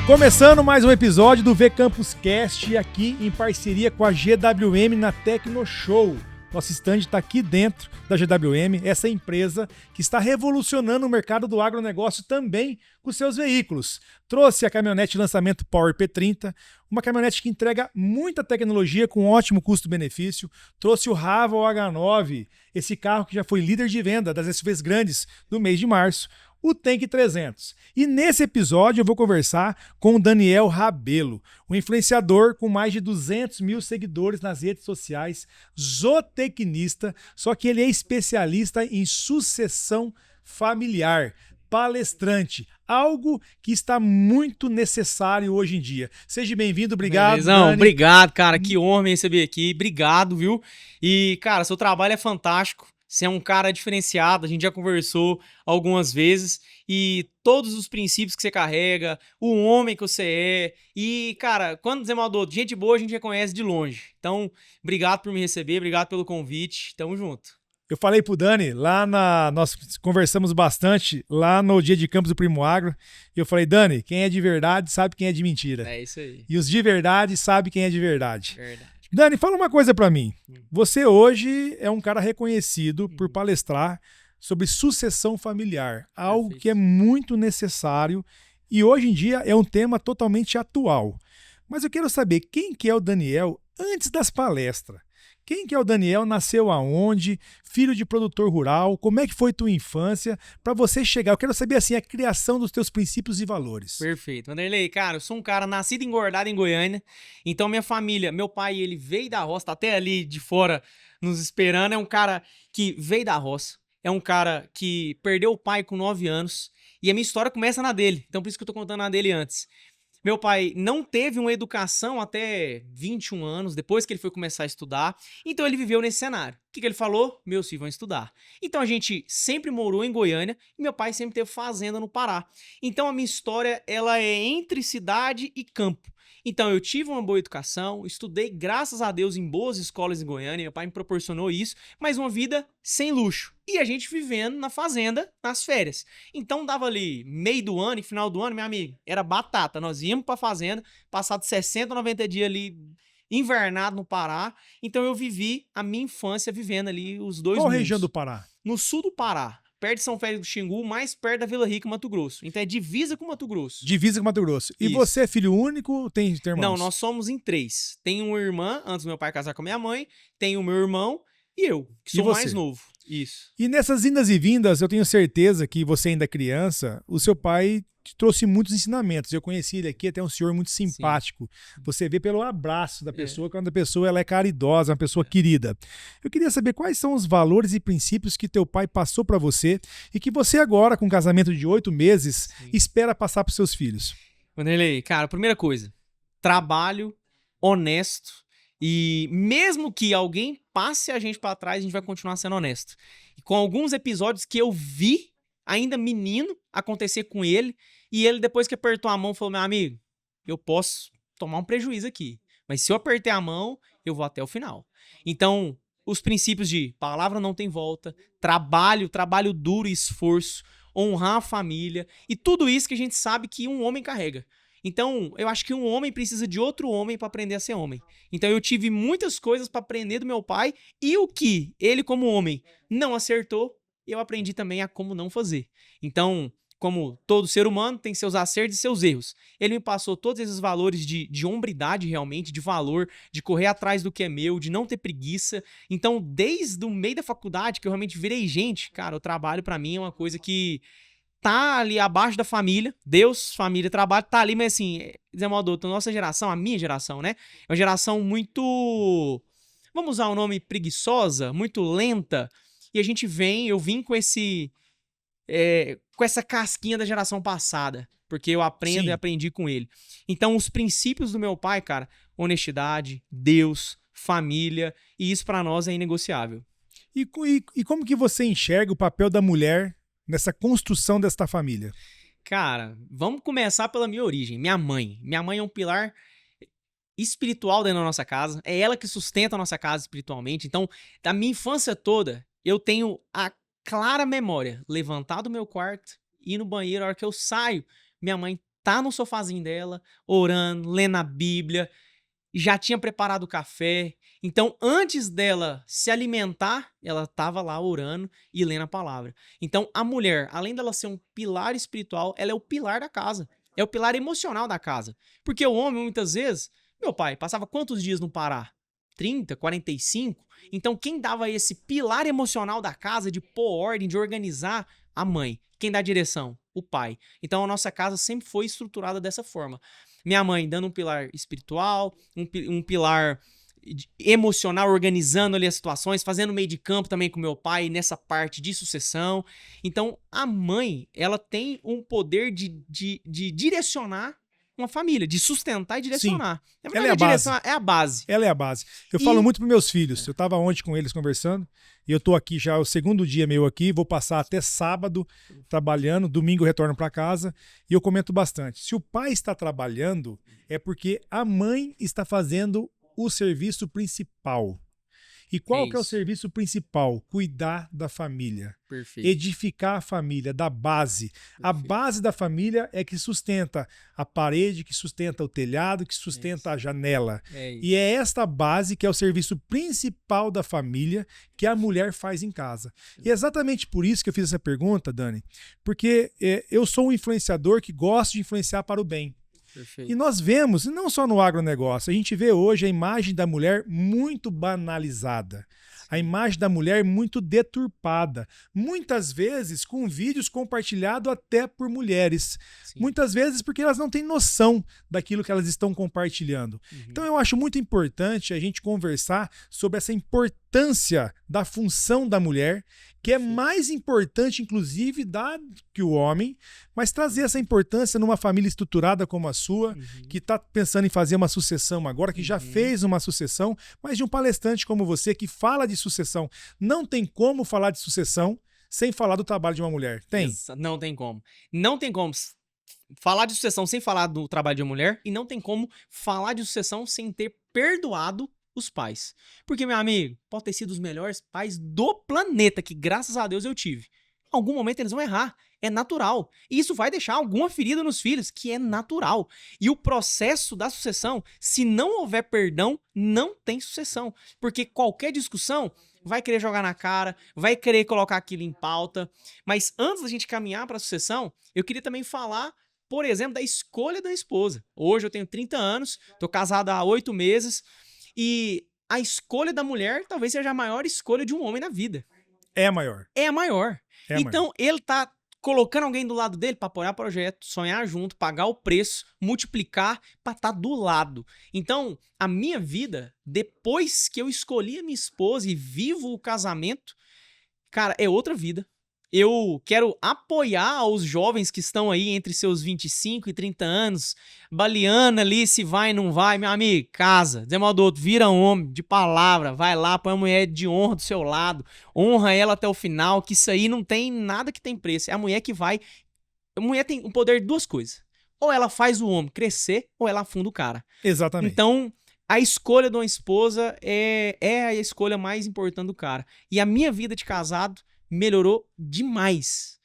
Começando mais um episódio do V Campus Cast, aqui em parceria com a GWM na Tecno Show. Nosso stand está aqui dentro da GWM, essa empresa que está revolucionando o mercado do agronegócio também com seus veículos. Trouxe a caminhonete lançamento Power P30, uma caminhonete que entrega muita tecnologia com ótimo custo-benefício. Trouxe o Raval H9, esse carro que já foi líder de venda das SUVs grandes do mês de março. O Tank 300. E nesse episódio eu vou conversar com o Daniel Rabelo, um influenciador com mais de 200 mil seguidores nas redes sociais, zootecnista, só que ele é especialista em sucessão familiar, palestrante, algo que está muito necessário hoje em dia. Seja bem-vindo, obrigado, Belezão, Dani. Obrigado, cara, que honra me receber aqui, obrigado, viu? E, cara, seu trabalho é fantástico. Você é um cara diferenciado, a gente já conversou algumas vezes, e todos os princípios que você carrega, o homem que você é, e, cara, quando dizer mal do outro, gente boa a gente reconhece de longe. Então, obrigado por me receber, obrigado pelo convite, tamo junto. Eu falei pro Dani, nós conversamos bastante lá no dia de Campos do Primo Agro, e eu falei, Dani, quem é de verdade sabe quem é de mentira. É isso aí. E os de verdade sabem quem é de verdade. Verdade. Dani, fala uma coisa pra mim. Você hoje é um cara reconhecido por palestrar sobre sucessão familiar, algo Perfeito. que é muito necessário e hoje em dia é um tema totalmente atual. Mas eu quero saber quem que é o Daniel antes das palestras. Quem que é o Daniel? Nasceu aonde? Filho de produtor rural? Como é que foi tua infância para você chegar? Eu quero saber assim a criação dos teus princípios e valores. Perfeito. Vanderlei, cara, eu sou um cara nascido e engordado em Goiânia, então minha família, meu pai, ele veio da roça, tá até ali de fora nos esperando, é um cara que veio da roça, é um cara que perdeu o pai com 9 anos, e a minha história começa na dele, então por isso que eu tô contando a dele antes. Meu pai não teve uma educação até 21 anos, depois que ele foi começar a estudar, então ele viveu nesse cenário. O que ele falou? Meus filhos vão estudar. Então a gente sempre morou em Goiânia e meu pai sempre teve fazenda no Pará. Então a minha história ela é entre cidade e campo. Então eu tive uma boa educação, estudei graças a Deus em boas escolas em Goiânia, meu pai me proporcionou isso, mas uma vida sem luxo. E a gente vivendo na fazenda, nas férias. Então dava ali meio do ano e final do ano, meu amigo, era batata. Nós íamos pra fazenda, passado 60, 90 dias ali invernado no Pará. Então eu vivi a minha infância vivendo ali os dois Qual mundos. região do Pará? No sul do Pará, perto de São Félix do Xingu, mais perto da Vila Rica, Mato Grosso. Então é divisa com Mato Grosso. Divisa com Mato Grosso. E Isso. você é filho único? Tem irmãos? Não, nós somos em 3. Tem uma irmã, antes do meu pai casar com a minha mãe, tem o meu irmão e eu, que E sou você? mais novo. Isso. E nessas indas e vindas, eu tenho certeza que você ainda é criança, o seu pai te trouxe muitos ensinamentos. Eu conheci ele aqui, até um senhor muito simpático. Você vê pelo abraço da pessoa, quando a pessoa ela é caridosa, uma pessoa querida. Eu queria saber quais são os valores e princípios que teu pai passou para você e que você agora, com um casamento de 8 meses, espera passar para seus filhos. Vanderlei, cara, primeira coisa, trabalho honesto e mesmo que alguém passe a gente pra trás, a gente vai continuar sendo honesto. E com alguns episódios que eu vi, ainda menino, acontecer com ele, e ele depois que apertou a mão falou, meu amigo, eu posso tomar um prejuízo aqui, mas se eu apertei a mão, eu vou até o final. Então, os princípios de palavra não tem volta, trabalho duro e esforço, honrar a família, e tudo isso que a gente sabe que um homem carrega. Então, eu acho que um homem precisa de outro homem para aprender a ser homem. Então, eu tive muitas coisas para aprender do meu pai e o que ele, como homem, não acertou, eu aprendi também a como não fazer. Então, como todo ser humano tem seus acertos e seus erros. Ele me passou todos esses valores de hombridade realmente, de valor, de correr atrás do que é meu, de não ter preguiça. Então, desde o meio da faculdade, que eu realmente virei gente, cara, o trabalho pra mim é uma coisa que tá ali abaixo da família, Deus, família, trabalho, tá ali, mas assim, dizer mal do outro, nossa geração, a minha geração, né? É uma geração muito, vamos usar o nome preguiçosa, muito lenta, e a gente eu vim com com essa casquinha da geração passada, porque eu aprendo Sim. e aprendi com ele. Então, os princípios do meu pai, cara, honestidade, Deus, família, e isso pra nós é inegociável. E como que você enxerga o papel da mulher nessa construção desta família? Cara, vamos começar pela minha origem. Minha mãe. Minha mãe é um pilar espiritual dentro da nossa casa. É ela que sustenta a nossa casa espiritualmente. Então, da minha infância toda, eu tenho a clara memória. Levantar do meu quarto, ir no banheiro, a hora que eu saio, minha mãe sentar no sofazinho dela, orando, lendo a Bíblia, já tinha preparado o café. Então, antes dela se alimentar, ela estava lá orando e lendo a palavra. Então, a mulher, além dela ser um pilar espiritual, ela é o pilar da casa. É o pilar emocional da casa. Porque o homem, muitas vezes, meu pai, passava quantos dias no Pará? 30, 45? Então, quem dava esse pilar emocional da casa, de pôr ordem, de organizar? A mãe. Quem dá a direção? O pai. Então, a nossa casa sempre foi estruturada dessa forma. Minha mãe dando um pilar espiritual, um pilar emocional, organizando ali as situações, fazendo meio de campo também com meu pai nessa parte de sucessão. Então, a mãe, ela tem um poder de direcionar uma família, de sustentar e direcionar. Sim, ela é a base. É a base. Ela é a base. Eu falo muito para meus filhos. Eu estava ontem com eles conversando e eu estou aqui já, o segundo dia meu aqui, vou passar até sábado trabalhando, domingo eu retorno para casa e eu comento bastante. Se o pai está trabalhando, é porque a mãe está fazendo o serviço principal. E qual que é o serviço principal? Cuidar da família. Perfeito. Edificar a família, da base. Perfeito. A base da família é que sustenta a parede, que sustenta o telhado, que sustenta a janela. E é esta base que é o serviço principal da família que a mulher faz em casa. E é exatamente por isso que eu fiz essa pergunta, Dani, porque eu sou um influenciador que gosta de influenciar para o bem. Perfeito. E nós vemos, não só no agronegócio, a gente vê hoje a imagem da mulher muito banalizada. A imagem da mulher muito deturpada. Muitas vezes com vídeos compartilhados até por mulheres. Sim. Muitas vezes porque elas não têm noção daquilo que elas estão compartilhando. Então eu acho muito importante a gente conversar sobre essa importância da função da mulher, que é mais importante, inclusive, que o homem, mas trazer essa importância numa família estruturada como a sua, que está pensando em fazer uma sucessão agora, que já fez uma sucessão, mas de um palestrante como você, que fala de sucessão. Não tem como falar de sucessão sem falar do trabalho de uma mulher. Tem? Não tem como. Não tem como falar de sucessão sem falar do trabalho de uma mulher, e não tem como falar de sucessão sem ter perdoado os pais. Porque, meu amigo, pode ter sido os melhores pais do planeta, que graças a Deus eu tive. Em algum momento eles vão errar. É natural. E isso vai deixar alguma ferida nos filhos, que é natural. E o processo da sucessão, se não houver perdão, não tem sucessão. Porque qualquer discussão vai querer jogar na cara, vai querer colocar aquilo em pauta. Mas antes da gente caminhar para a sucessão, eu queria também falar, por exemplo, da escolha da esposa. Hoje eu tenho 30 anos, tô casado há 8 meses, e a escolha da mulher talvez seja a maior escolha de um homem na vida. É a maior. É a maior. Então, ele tá colocando alguém do lado dele para apoiar o projeto, sonhar junto, pagar o preço, multiplicar para estar do lado. Então, a minha vida, depois que eu escolhi a minha esposa e vivo o casamento, cara, é outra vida. Eu quero apoiar os jovens que estão aí entre seus 25 e 30 anos, baleando ali se vai ou não vai. Meu amigo, casa, Zé Maldoto, vira homem de palavra, vai lá, põe a mulher de honra do seu lado, honra ela até o final, que isso aí não tem nada que tem preço. É a mulher que vai... A mulher tem o poder de duas coisas. Ou ela faz o homem crescer, ou ela afunda o cara. Exatamente. Então, a escolha de uma esposa é a escolha mais importante do cara. E a minha vida de casado melhorou demais.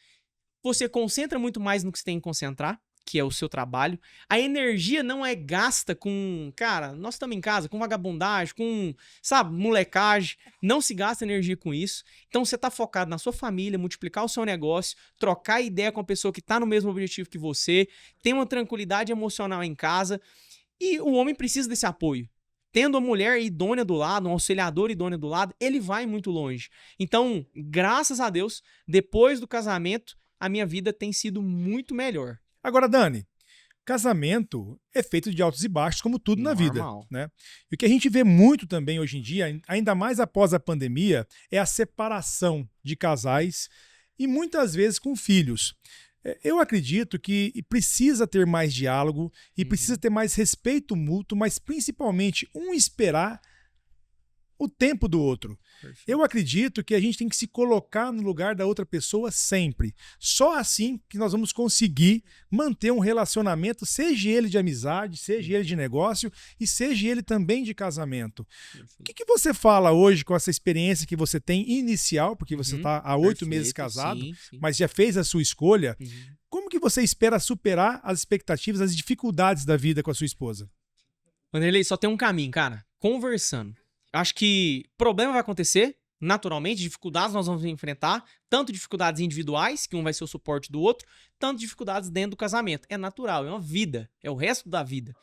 Você concentra muito mais no que você tem que concentrar, que é o seu trabalho. A energia não é gasta com... Cara, nós estamos em casa com vagabundagem, com, sabe, molecagem. Não se gasta energia com isso. Então você está focado na sua família, multiplicar o seu negócio, trocar ideia com a pessoa que está no mesmo objetivo que você, ter uma tranquilidade emocional em casa. E o homem precisa desse apoio. Tendo a mulher idônea do lado, um auxiliador idôneo do lado, ele vai muito longe. Então, graças a Deus, depois do casamento, a minha vida tem sido muito melhor. Agora, Dani, casamento é feito de altos e baixos, como tudo na vida, né? E o que a gente vê muito também hoje em dia, ainda mais após a pandemia, é a separação de casais e muitas vezes com filhos. Eu acredito que precisa ter mais diálogo e precisa ter mais respeito mútuo, mas principalmente esperar o tempo do outro. Perfeito. Eu acredito que a gente tem que se colocar no lugar da outra pessoa sempre. Só assim que nós vamos conseguir manter um relacionamento, seja ele de amizade, seja ele de negócio e seja ele também de casamento. Perfeito. O que você fala hoje com essa experiência que você tem inicial, porque você está há 8 meses casado, sim. Mas já fez a sua escolha. Como que você espera superar as expectativas, as dificuldades da vida com a sua esposa? Vanderlei, só tem um caminho, cara. Conversando. Eu acho que problema vai acontecer, naturalmente, dificuldades nós vamos enfrentar, tanto dificuldades individuais, que um vai ser o suporte do outro, tanto dificuldades dentro do casamento. É natural, é uma vida, é o resto da vida.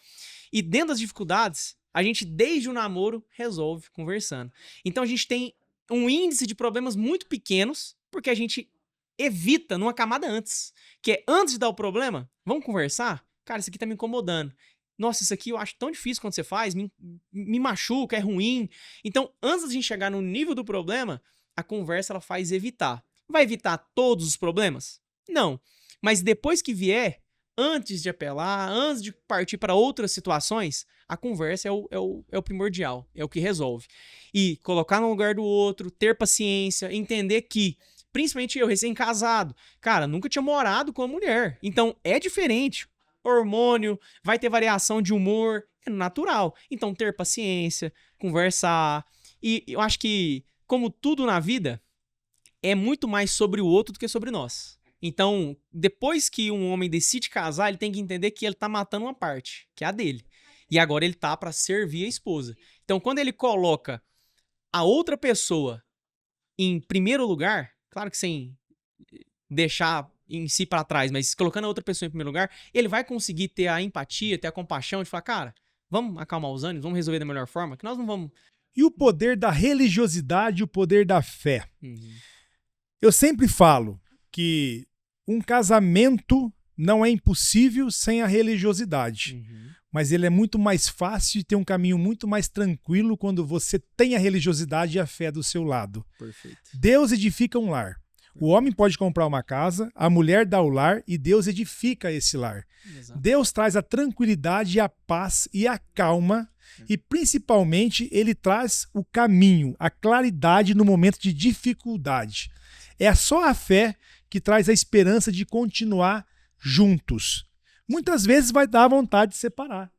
E dentro das dificuldades, a gente, desde o namoro, resolve conversando. Então a gente tem um índice de problemas muito pequenos, porque a gente evita numa camada antes. Que é, antes de dar o problema, vamos conversar? Cara, isso aqui tá me incomodando. Nossa, isso aqui eu acho tão difícil quando você faz, me machuca, é ruim. Então, antes da gente chegar no nível do problema, a conversa ela faz evitar. Vai evitar todos os problemas? Não. Mas depois que vier, antes de apelar, antes de partir para outras situações, a conversa é o primordial, é o que resolve. E colocar no lugar do outro, ter paciência, entender que, principalmente eu, recém-casado, cara, nunca tinha morado com uma mulher. Então, é diferente. Hormônio, vai ter variação de humor, é natural. Então, ter paciência, conversar. E eu acho que, como tudo na vida, é muito mais sobre o outro do que sobre nós. Então, depois que um homem decide casar, ele tem que entender que ele tá matando uma parte, que é a dele. E agora ele tá para servir a esposa. Então, quando ele coloca a outra pessoa em primeiro lugar, claro que sem deixar em si para trás, mas colocando a outra pessoa em primeiro lugar, ele vai conseguir ter a empatia, ter a compaixão de falar, cara, vamos acalmar os ânimos, vamos resolver da melhor forma, que nós não vamos... E o poder da religiosidade e o poder da fé? Uhum. Eu sempre falo que um casamento não é impossível sem a religiosidade. Uhum. Mas ele é muito mais fácil e tem um caminho muito mais tranquilo quando você tem a religiosidade e a fé do seu lado. Perfeito. Deus edifica um lar. O homem pode comprar uma casa, a mulher dá o lar e Deus edifica esse lar. Exato. Deus traz a tranquilidade, a paz e a calma e principalmente ele traz o caminho, a claridade no momento de dificuldade. É só a fé que traz a esperança de continuar juntos. Muitas vezes vai dar vontade de separar,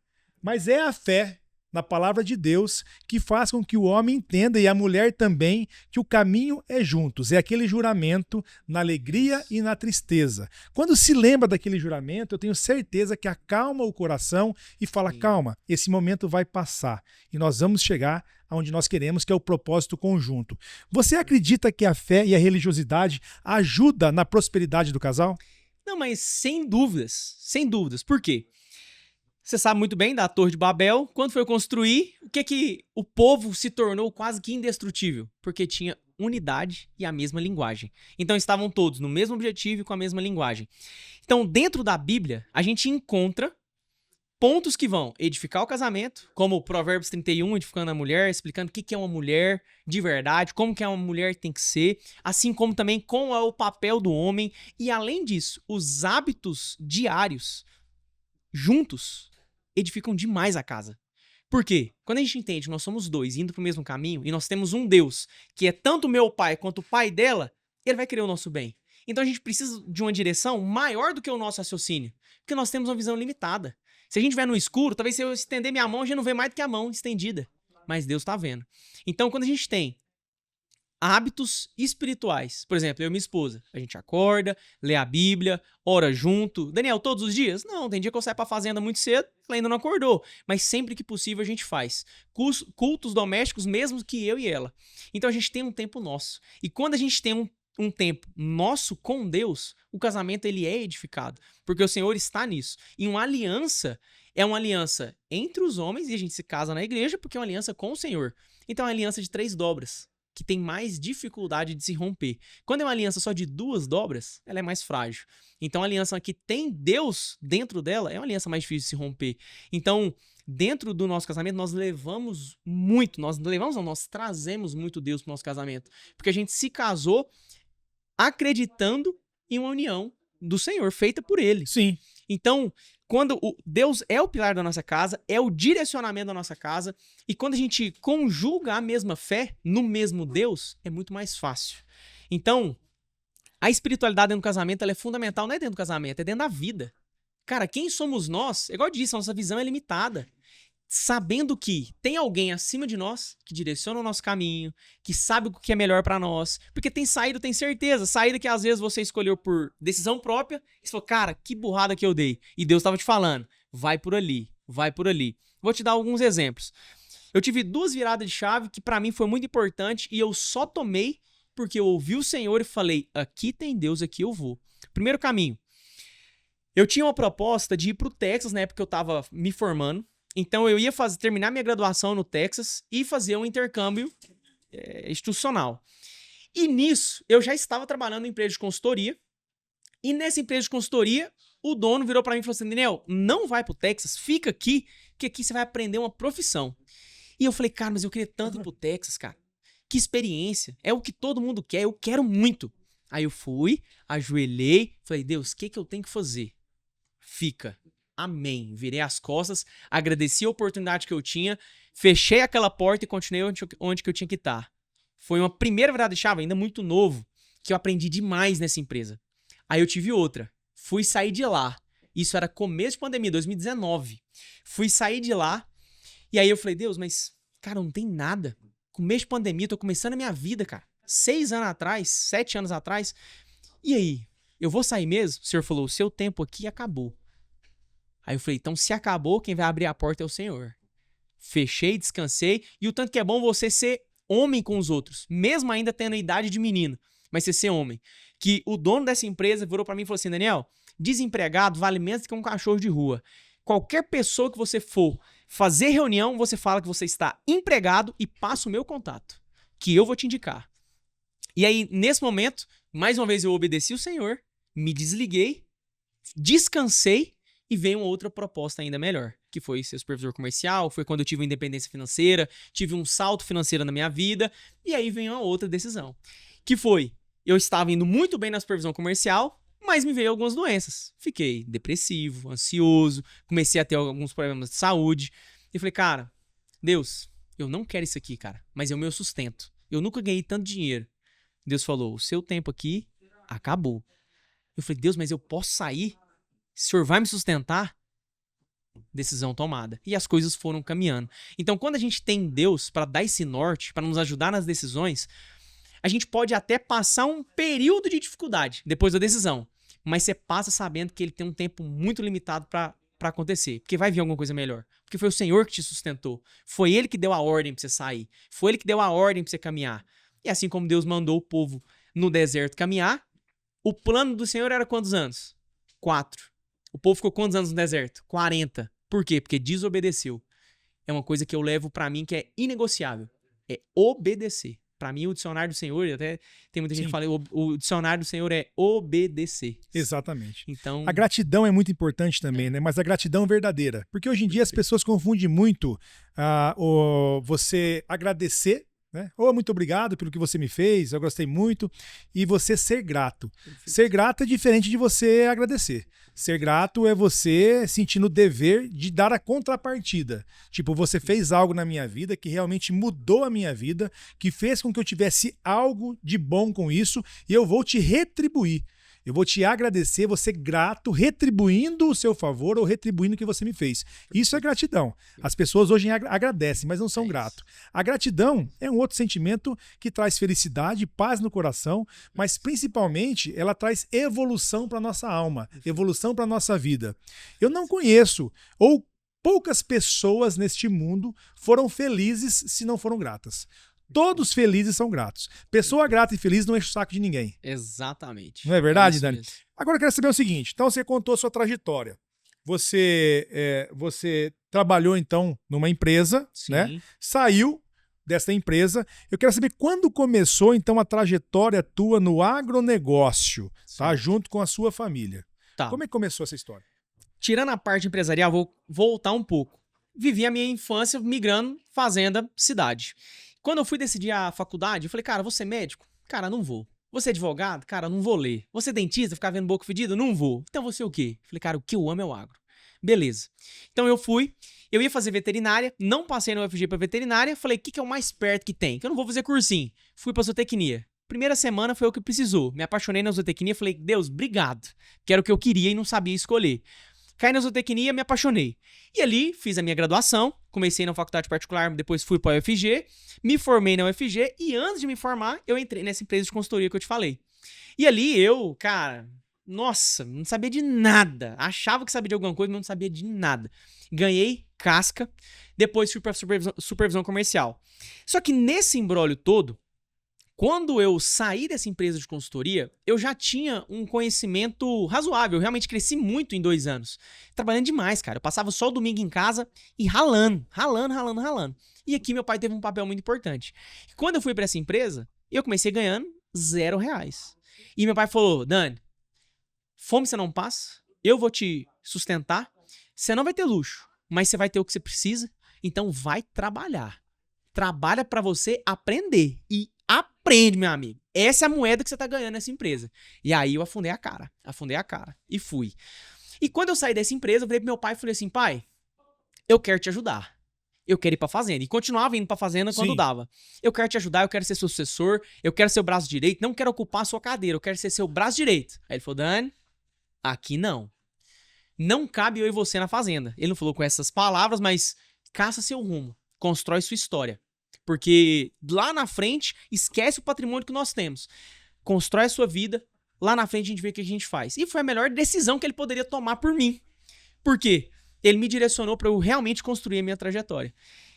mas é a fé na palavra de Deus que faz com que o homem entenda, e a mulher também, que o caminho é juntos. É aquele juramento na alegria e na tristeza. Quando se lembra daquele juramento, eu tenho certeza que acalma o coração e fala, calma, esse momento vai passar e nós vamos chegar aonde nós queremos, que é o propósito conjunto. Você acredita que a fé e a religiosidade ajudam na prosperidade do casal? Não, mas sem dúvidas, sem dúvidas. Por quê? Você sabe muito bem da Torre de Babel. Quando foi construir, o que o povo se tornou quase que indestrutível? Porque tinha unidade e a mesma linguagem. Então estavam todos no mesmo objetivo e com a mesma linguagem. Então, dentro da Bíblia, a gente encontra pontos que vão edificar o casamento, como o Provérbios 31, edificando a mulher, explicando o que é uma mulher de verdade, como que uma mulher tem que ser, assim como também qual é o papel do homem. E além disso, os hábitos diários juntos edificam demais a casa. Por quê? Quando a gente entende que nós somos dois indo para o mesmo caminho e nós temos um Deus que é tanto meu pai quanto o pai dela, ele vai querer o nosso bem. Então a gente precisa de uma direção maior do que o nosso raciocínio, porque nós temos uma visão limitada. Se a gente estiver no escuro, talvez se eu estender minha mão, a gente não vê mais do que a mão estendida. Mas Deus está vendo. Então quando a gente tem hábitos espirituais. Por exemplo, eu e minha esposa. A gente acorda, lê a Bíblia, ora junto. Daniel, todos os dias? Não, tem dia que eu saio pra fazenda muito cedo, ela ainda não acordou. Mas sempre que possível a gente faz. Cultos domésticos, mesmo que eu e ela. Então a gente tem um tempo nosso. E quando a gente tem um tempo nosso com Deus, o casamento ele é edificado. Porque o Senhor está nisso. E uma aliança é uma aliança entre os homens, e a gente se casa na igreja porque é uma aliança com o Senhor. Então é uma aliança de 3 dobras. Que tem mais dificuldade de se romper. Quando é uma aliança só de 2 dobras, ela é mais frágil. Então, a aliança que tem Deus dentro dela é uma aliança mais difícil de se romper. Então, dentro do nosso casamento, nós trazemos muito Deus para o nosso casamento. Porque a gente se casou acreditando em uma união do Senhor, feita por Ele. Sim. Então, quando Deus é o pilar da nossa casa, é o direcionamento da nossa casa, e quando a gente conjuga a mesma fé no mesmo Deus, é muito mais fácil. Então, a espiritualidade dentro do casamento ela é fundamental, não é dentro do casamento, é dentro da vida. Cara, quem somos nós? Igual eu disse, a nossa visão é limitada. sabendo que tem alguém acima de nós que direciona o nosso caminho, que sabe o que é melhor pra nós. Porque tem saída, tem certeza. Saída que às vezes você escolheu por decisão própria e você falou, cara, que burrada que eu dei. E Deus tava te falando, vai por ali, vai por ali. Vou te dar alguns exemplos. Eu tive 2 viradas de chave que pra mim foi muito importante e eu só tomei porque eu ouvi o Senhor e falei, aqui tem Deus, aqui eu vou. Primeiro caminho. Eu tinha uma proposta de ir pro Texas na época que eu tava me formando. Então eu ia terminar minha graduação no Texas e fazer um intercâmbio institucional. E nisso, eu já estava trabalhando em empresa de consultoria. E nessa empresa de consultoria, o dono virou pra mim e falou assim, Daniel, não vai pro Texas, fica aqui, que aqui você vai aprender uma profissão. E eu falei, cara, mas eu queria tanto ir pro Texas, cara. Que experiência, é o que todo mundo quer, eu quero muito. Aí eu fui, ajoelhei, falei, Deus, o que eu tenho que fazer? Fica. Amém. Virei as costas, agradeci a oportunidade que eu tinha, fechei aquela porta e continuei onde que eu tinha que estar. Foi uma primeira virada de chave, ainda muito novo, que eu aprendi demais nessa empresa. Aí eu tive outra. Fui sair de lá. Isso era começo de pandemia, 2019. Fui sair de lá e aí eu falei, Deus, mas, cara, não tem nada. Começo de pandemia, tô começando a minha vida, cara. 6 anos atrás, 7 anos atrás. E aí? Eu vou sair mesmo? O Senhor falou, o seu tempo aqui acabou. Aí eu falei, então se acabou, quem vai abrir a porta é o Senhor. Fechei, descansei. E o tanto que é bom você ser homem com os outros. Mesmo ainda tendo a idade de menino. Mas você ser homem. Que o dono dessa empresa virou pra mim e falou assim, Daniel, desempregado vale menos que um cachorro de rua. Qualquer pessoa que você for fazer reunião, você fala que você está empregado e passa o meu contato. Que eu vou te indicar. E aí, nesse momento, mais uma vez eu obedeci o Senhor, me desliguei, descansei e veio uma outra proposta ainda melhor, que foi ser supervisor comercial, foi quando eu tive uma independência financeira, tive um salto financeiro na minha vida, e aí veio uma outra decisão, que foi, eu estava indo muito bem na supervisão comercial, mas me veio algumas doenças. Fiquei depressivo, ansioso, comecei a ter alguns problemas de saúde, e falei, cara, Deus, eu não quero isso aqui, cara, mas é o meu sustento. Eu nunca ganhei tanto dinheiro. Deus falou, o seu tempo aqui acabou. Eu falei, Deus, mas eu posso sair? O Senhor vai me sustentar? Decisão tomada. E as coisas foram caminhando. Então, quando a gente tem Deus para dar esse norte, para nos ajudar nas decisões, a gente pode até passar um período de dificuldade depois da decisão. Mas você passa sabendo que ele tem um tempo muito limitado para acontecer. Porque vai vir alguma coisa melhor. Porque foi o Senhor que te sustentou. Foi Ele que deu a ordem para você sair. Foi Ele que deu a ordem para você caminhar. E assim como Deus mandou o povo no deserto caminhar, o plano do Senhor era quantos anos? 4. O povo ficou quantos anos no deserto? 40. Por quê? Porque desobedeceu. É uma coisa que eu levo pra mim que é inegociável. É obedecer. Pra mim, o dicionário do Senhor, até tem muita gente que fala, o dicionário do Senhor é obedecer. Exatamente. Então, a gratidão é muito importante também, né? Mas a gratidão verdadeira. Porque hoje em dia as pessoas confundem muito você agradecer, né? Ou muito obrigado pelo que você me fez, eu gostei muito, e você ser grato. Ser grato é diferente de você agradecer. Ser grato é você sentindo o dever de dar a contrapartida. Tipo, você fez algo na minha vida que realmente mudou a minha vida, que fez com que eu tivesse algo de bom com isso, e eu vou te retribuir. Eu vou te agradecer, você grato, retribuindo o seu favor ou retribuindo o que você me fez. Isso é gratidão. As pessoas hoje agradecem, mas não são gratos. A gratidão é um outro sentimento que traz felicidade, paz no coração, mas principalmente ela traz evolução para nossa alma, evolução para nossa vida. Eu não conheço, ou poucas pessoas neste mundo foram felizes se não foram gratas. Todos felizes são gratos. Pessoa grata e feliz não enche o saco de ninguém. exatamente. Não é verdade, isso Dani? mesmo. Agora eu quero saber o seguinte. Então você contou a sua trajetória. Você trabalhou então numa empresa, Sim. né? Saiu dessa empresa. Eu quero saber quando começou então a trajetória tua no agronegócio, tá? Junto com a sua família. Tá. Como é que começou essa história? Tirando a parte empresarial, vou voltar um pouco. Vivi a minha infância migrando fazenda, cidade. Quando eu fui decidir a faculdade, eu falei, cara, vou ser médico? Cara, não vou. Vou ser advogado? Cara, não vou ler. Vou ser dentista, ficar vendo boca fedida? Não vou. Então vou ser o quê? Falei, cara, o que eu amo é o agro. Beleza. Então eu ia fazer veterinária, não passei no UFG pra veterinária, falei, o que é o mais perto que tem? Que eu não vou fazer cursinho. Fui pra zootecnia. Primeira semana foi o que precisou. Me apaixonei na zootecnia, falei, Deus, obrigado. Que era o que eu queria e não sabia escolher. Caí na zootecnia, me apaixonei. E ali fiz a minha graduação, comecei na faculdade particular, depois fui para a UFG, me formei na UFG e antes de me formar, eu entrei nessa empresa de consultoria que eu te falei. E ali eu, cara, nossa, não sabia de nada. Achava que sabia de alguma coisa, mas não sabia de nada. Ganhei casca, depois fui para supervisão comercial. Só que nesse imbróglio todo, quando eu saí dessa empresa de consultoria, eu já tinha um conhecimento razoável. Eu realmente cresci muito em 2 anos. Trabalhando demais, cara. Eu passava só o domingo em casa e ralando. E aqui meu pai teve um papel muito importante. Quando eu fui para essa empresa, eu comecei ganhando R$0. E meu pai falou, Dani, fome você não passa, eu vou te sustentar, você não vai ter luxo, mas você vai ter o que você precisa, então vai trabalhar. Trabalha para você aprender e aprende, meu amigo. Essa é a moeda que você tá ganhando nessa empresa. E aí eu afundei a cara e fui. E quando eu saí dessa empresa, eu falei pro meu pai e falei assim, pai, eu quero te ajudar. Eu quero ir pra fazenda. E continuava indo pra fazenda quando dava. Eu quero te ajudar, eu quero ser seu sucessor, eu quero ser o braço direito, não quero ocupar a sua cadeira, eu quero ser seu braço direito. Aí ele falou, Dani, aqui não. Não cabe eu e você na fazenda. Ele não falou com essas palavras, mas caça seu rumo, constrói sua história. Porque lá na frente, esquece o patrimônio que nós temos. Constrói a sua vida, lá na frente a gente vê o que a gente faz. E foi a melhor decisão que ele poderia tomar por mim. Por quê? Ele me direcionou para eu realmente construir a minha trajetória.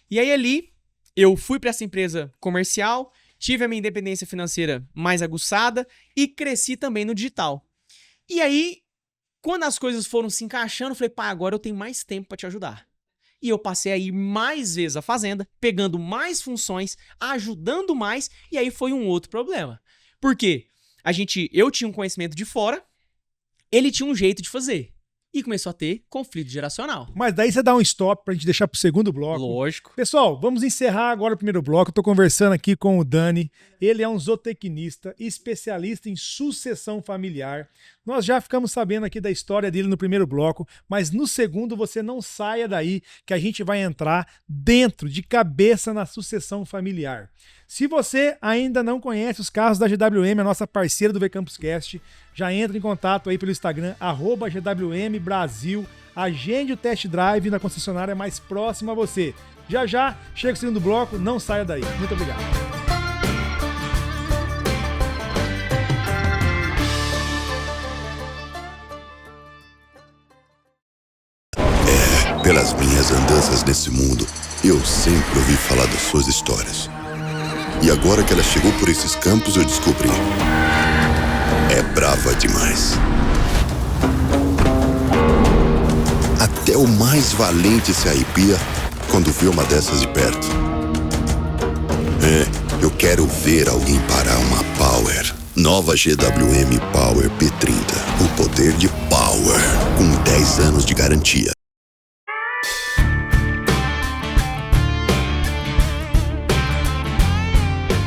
E aí ali, eu fui para essa empresa comercial, tive a minha independência financeira mais aguçada e cresci também no digital. E aí, quando as coisas foram se encaixando, eu falei, pá, agora eu tenho mais tempo para te ajudar. E eu passei a ir mais vezes à fazenda, pegando mais funções, ajudando mais, e aí foi um outro problema. Por quê? Eu tinha um conhecimento de fora, ele tinha um jeito de fazer. E começou a ter conflito geracional. Mas daí você dá um stop pra gente deixar pro segundo bloco. Lógico. Pessoal, vamos encerrar agora o primeiro bloco. Eu tô conversando aqui com o Dani. Ele é um zootecnista, especialista em sucessão familiar. Nós já ficamos sabendo aqui da história dele no primeiro bloco, mas no segundo você não saia daí que a gente vai entrar dentro de cabeça na sucessão familiar. Se você ainda não conhece os carros da GWM, a nossa parceira do VCampusCast, já entra em contato aí pelo Instagram, @GWM Brasil. Agende o test drive na concessionária mais próxima a você. Já já, chega o segundo bloco, não saia daí. Muito obrigado. Pelas minhas andanças nesse mundo, eu sempre ouvi falar das suas histórias. E agora que ela chegou por esses campos, eu descobri. É brava demais. Até o mais valente se arrepia quando vê uma dessas de perto. Eu quero ver alguém parar uma Power. Nova GWM Power P30. O poder de Power. Com 10 anos de garantia.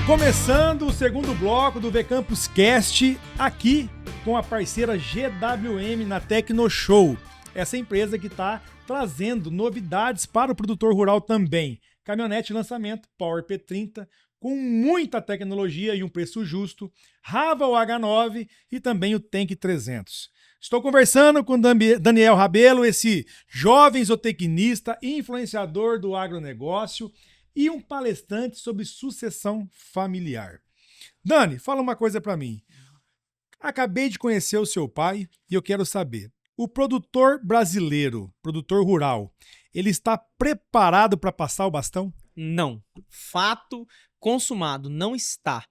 Começando o segundo bloco do VCampusCast, aqui com a parceira GWM na Tecnoshow. Essa empresa que está trazendo novidades para o produtor rural também. Caminhonete de lançamento Power P30, com muita tecnologia e um preço justo. Raval H9 e também o Tank 300. Estou conversando com Daniel Rabelo, esse jovem zootecnista, influenciador do agronegócio, e um palestrante sobre sucessão familiar. Dani, fala uma coisa para mim. Acabei de conhecer o seu pai e eu quero saber, o produtor brasileiro, produtor rural, ele está preparado para passar o bastão? Não. Fato consumado, não está.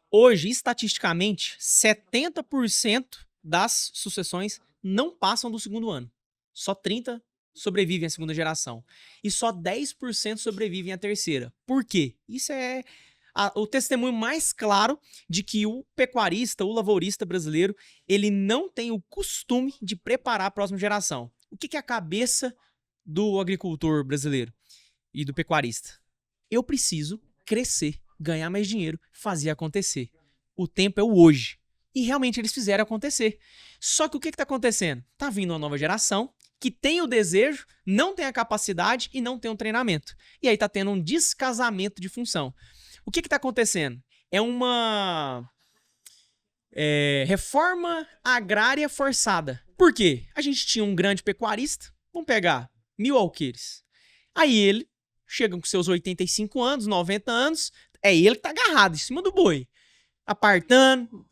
Hoje, estatisticamente, 70% das sucessões não passam do segundo ano. Só 30% sobrevivem à segunda geração. E só 10% sobrevivem à terceira. Por quê? Isso é o testemunho mais claro de que o pecuarista, o lavourista brasileiro, ele não tem o costume de preparar a próxima geração. O que é a cabeça do agricultor brasileiro e do pecuarista? Eu preciso crescer, ganhar mais dinheiro, fazer acontecer. O tempo é o hoje. E realmente eles fizeram acontecer. Só que o que está acontecendo? Está vindo uma nova geração que tem o desejo, não tem a capacidade e não tem um treinamento. E aí tá tendo um descasamento de função. O que está acontecendo? É uma reforma agrária forçada. Por quê? A gente tinha um grande pecuarista, vamos pegar 1000 alqueires. Aí ele chega com seus 85 anos, 90 anos, é ele que tá agarrado em cima do boi. Apartando,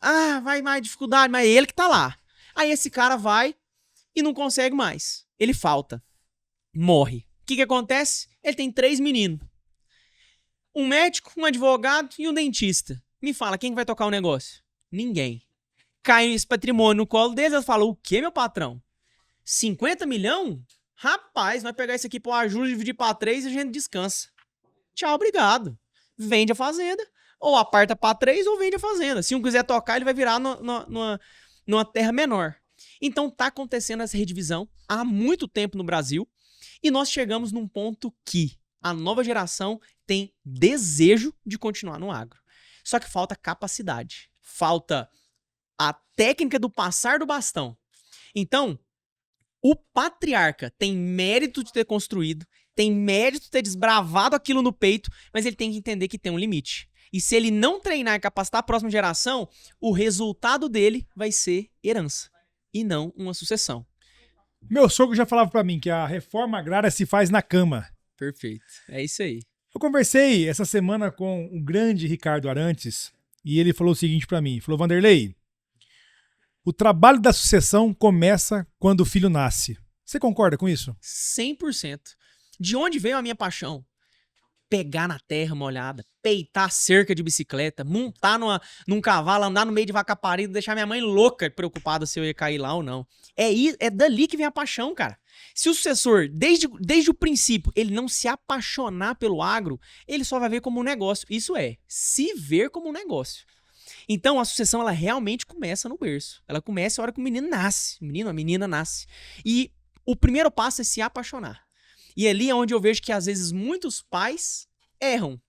vai mais dificuldade, mas é ele que tá lá. Aí esse cara vai e não consegue mais. Ele falta. Morre. O que acontece? Ele tem 3 meninos. Um médico, um advogado e um dentista. Me fala, quem vai tocar o negócio? Ninguém. Cai esse patrimônio no colo deles, eles falam, o quê, meu patrão? 50 milhões? Rapaz, vai pegar isso aqui pro ajuste, dividir pra 3 e a gente descansa. Tchau, obrigado. Vende a fazenda, ou aparta pra 3 ou vende a fazenda. Se um quiser tocar, ele vai virar numa terra menor. Então tá acontecendo essa redivisão há muito tempo no Brasil e nós chegamos num ponto que a nova geração tem desejo de continuar no agro. Só que falta capacidade, falta a técnica do passar do bastão. Então, o patriarca tem mérito de ter construído, tem mérito de ter desbravado aquilo no peito, mas ele tem que entender que tem um limite. E se ele não treinar e capacitar a próxima geração, o resultado dele vai ser herança e não uma sucessão. Meu sogro já falava pra mim que a reforma agrária se faz na cama. Perfeito. É isso aí. Eu conversei essa semana com o grande Ricardo Arantes e ele falou o seguinte pra mim, falou, Vanderlei, o trabalho da sucessão começa quando o filho nasce. Você concorda com isso? 100%. De onde veio a minha paixão? Pegar na terra molhada, peitar cerca de bicicleta, montar num cavalo, andar no meio de vaca parida, deixar minha mãe louca, preocupada se eu ia cair lá ou não. É dali que vem a paixão, cara. Se o sucessor, desde o princípio, ele não se apaixonar pelo agro, ele só vai ver como um negócio. Isso é, se ver como um negócio. Então, a sucessão, ela realmente começa no berço. Ela começa a hora que o menino nasce. O menino, a menina nasce. E o primeiro passo é se apaixonar. E ali é onde eu vejo que, às vezes, muitos pais erram.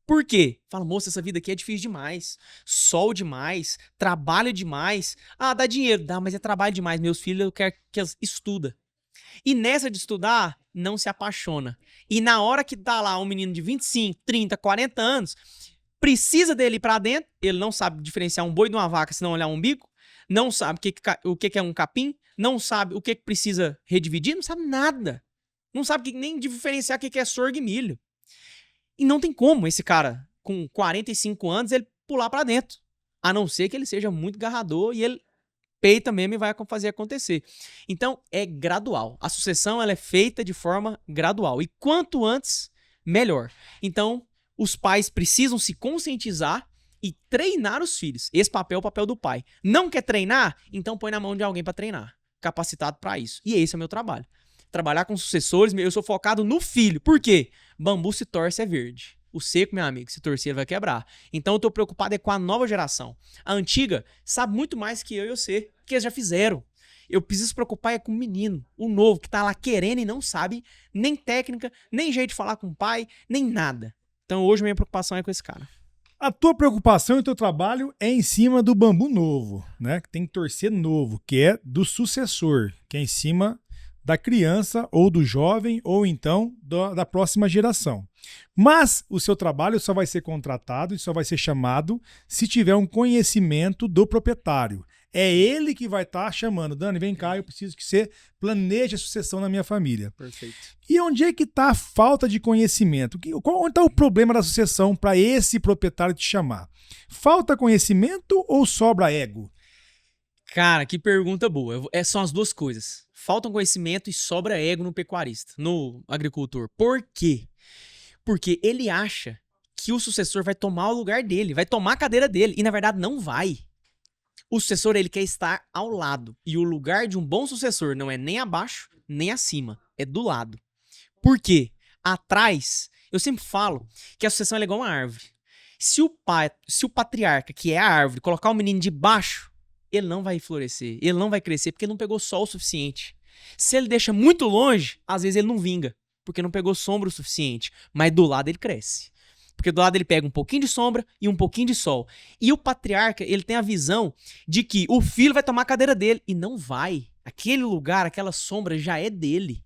Por quê? Fala, moça, essa vida aqui é difícil demais. Sol demais. Trabalho demais. Dá dinheiro. Dá, mas é trabalho demais. Meus filhos, eu quero que eles estudem. E nessa de estudar, não se apaixona. E na hora que tá lá um menino de 25, 30, 40 anos, precisa dele ir pra dentro, ele não sabe diferenciar um boi de uma vaca se não olhar um umbigo, não sabe o que é um capim, não sabe o que precisa redividir, não sabe nada. Não sabe nem diferenciar o que é sorgo e milho. E não tem como esse cara, com 45 anos, ele pular pra dentro. A não ser que ele seja muito garrador e ele peita mesmo e vai fazer acontecer. Então, é gradual. A sucessão, ela é feita de forma gradual. E quanto antes, melhor. Então, os pais precisam se conscientizar e treinar os filhos. Esse papel é o papel do pai. Não quer treinar? Então põe na mão de alguém para treinar. Capacitado para isso. E esse é o meu trabalho. Trabalhar com sucessores, eu sou focado no filho. Por quê? Bambu se torce é verde. O seco, meu amigo, se torcer ele vai quebrar. Então eu tô preocupado com a nova geração. A antiga sabe muito mais que eu e você, que eles já fizeram. Eu preciso se preocupar com o menino, o novo, que tá lá querendo e não sabe nem técnica, nem jeito de falar com o pai, nem nada. Então hoje minha preocupação é com esse cara. A tua preocupação e o teu trabalho é em cima do bambu novo, né? Que tem que torcer novo, que é do sucessor, que é em cima da criança ou do jovem ou então da próxima geração. Mas o seu trabalho só vai ser contratado e só vai ser chamado se tiver um conhecimento do proprietário. É ele que vai estar chamando. Dani, vem cá, eu preciso que você planeje a sucessão na minha família. Perfeito. E onde é que está a falta de conhecimento? Onde está o problema da sucessão para esse proprietário te chamar? Falta conhecimento ou sobra ego? Cara, que pergunta boa. São as duas coisas. Falta conhecimento e sobra ego no pecuarista, no agricultor. Por quê? Porque ele acha que o sucessor vai tomar o lugar dele, vai tomar a cadeira dele. E na verdade não vai. O sucessor, ele quer estar ao lado. E o lugar de um bom sucessor não é nem abaixo, nem acima. É do lado. Por quê? Atrás, eu sempre falo que a sucessão é igual uma árvore. Se o patriarca, que é a árvore, colocar o menino de baixo, ele não vai florescer, ele não vai crescer porque não pegou sol o suficiente. Se ele deixa muito longe, às vezes ele não vinga, porque não pegou sombra o suficiente. Mas do lado ele cresce. Porque do lado ele pega um pouquinho de sombra e um pouquinho de sol. E o patriarca, ele tem a visão de que o filho vai tomar a cadeira dele. E não vai. Aquele lugar, aquela sombra já é dele.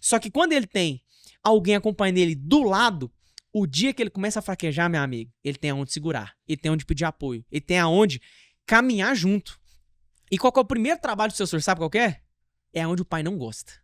Só que quando ele tem alguém acompanhando ele do lado, o dia que ele começa a fraquejar, meu amigo, ele tem aonde segurar. Ele tem aonde pedir apoio. Ele tem aonde caminhar junto. E qual que é o primeiro trabalho do sucessor? Sabe qual que é? É onde o pai não gosta.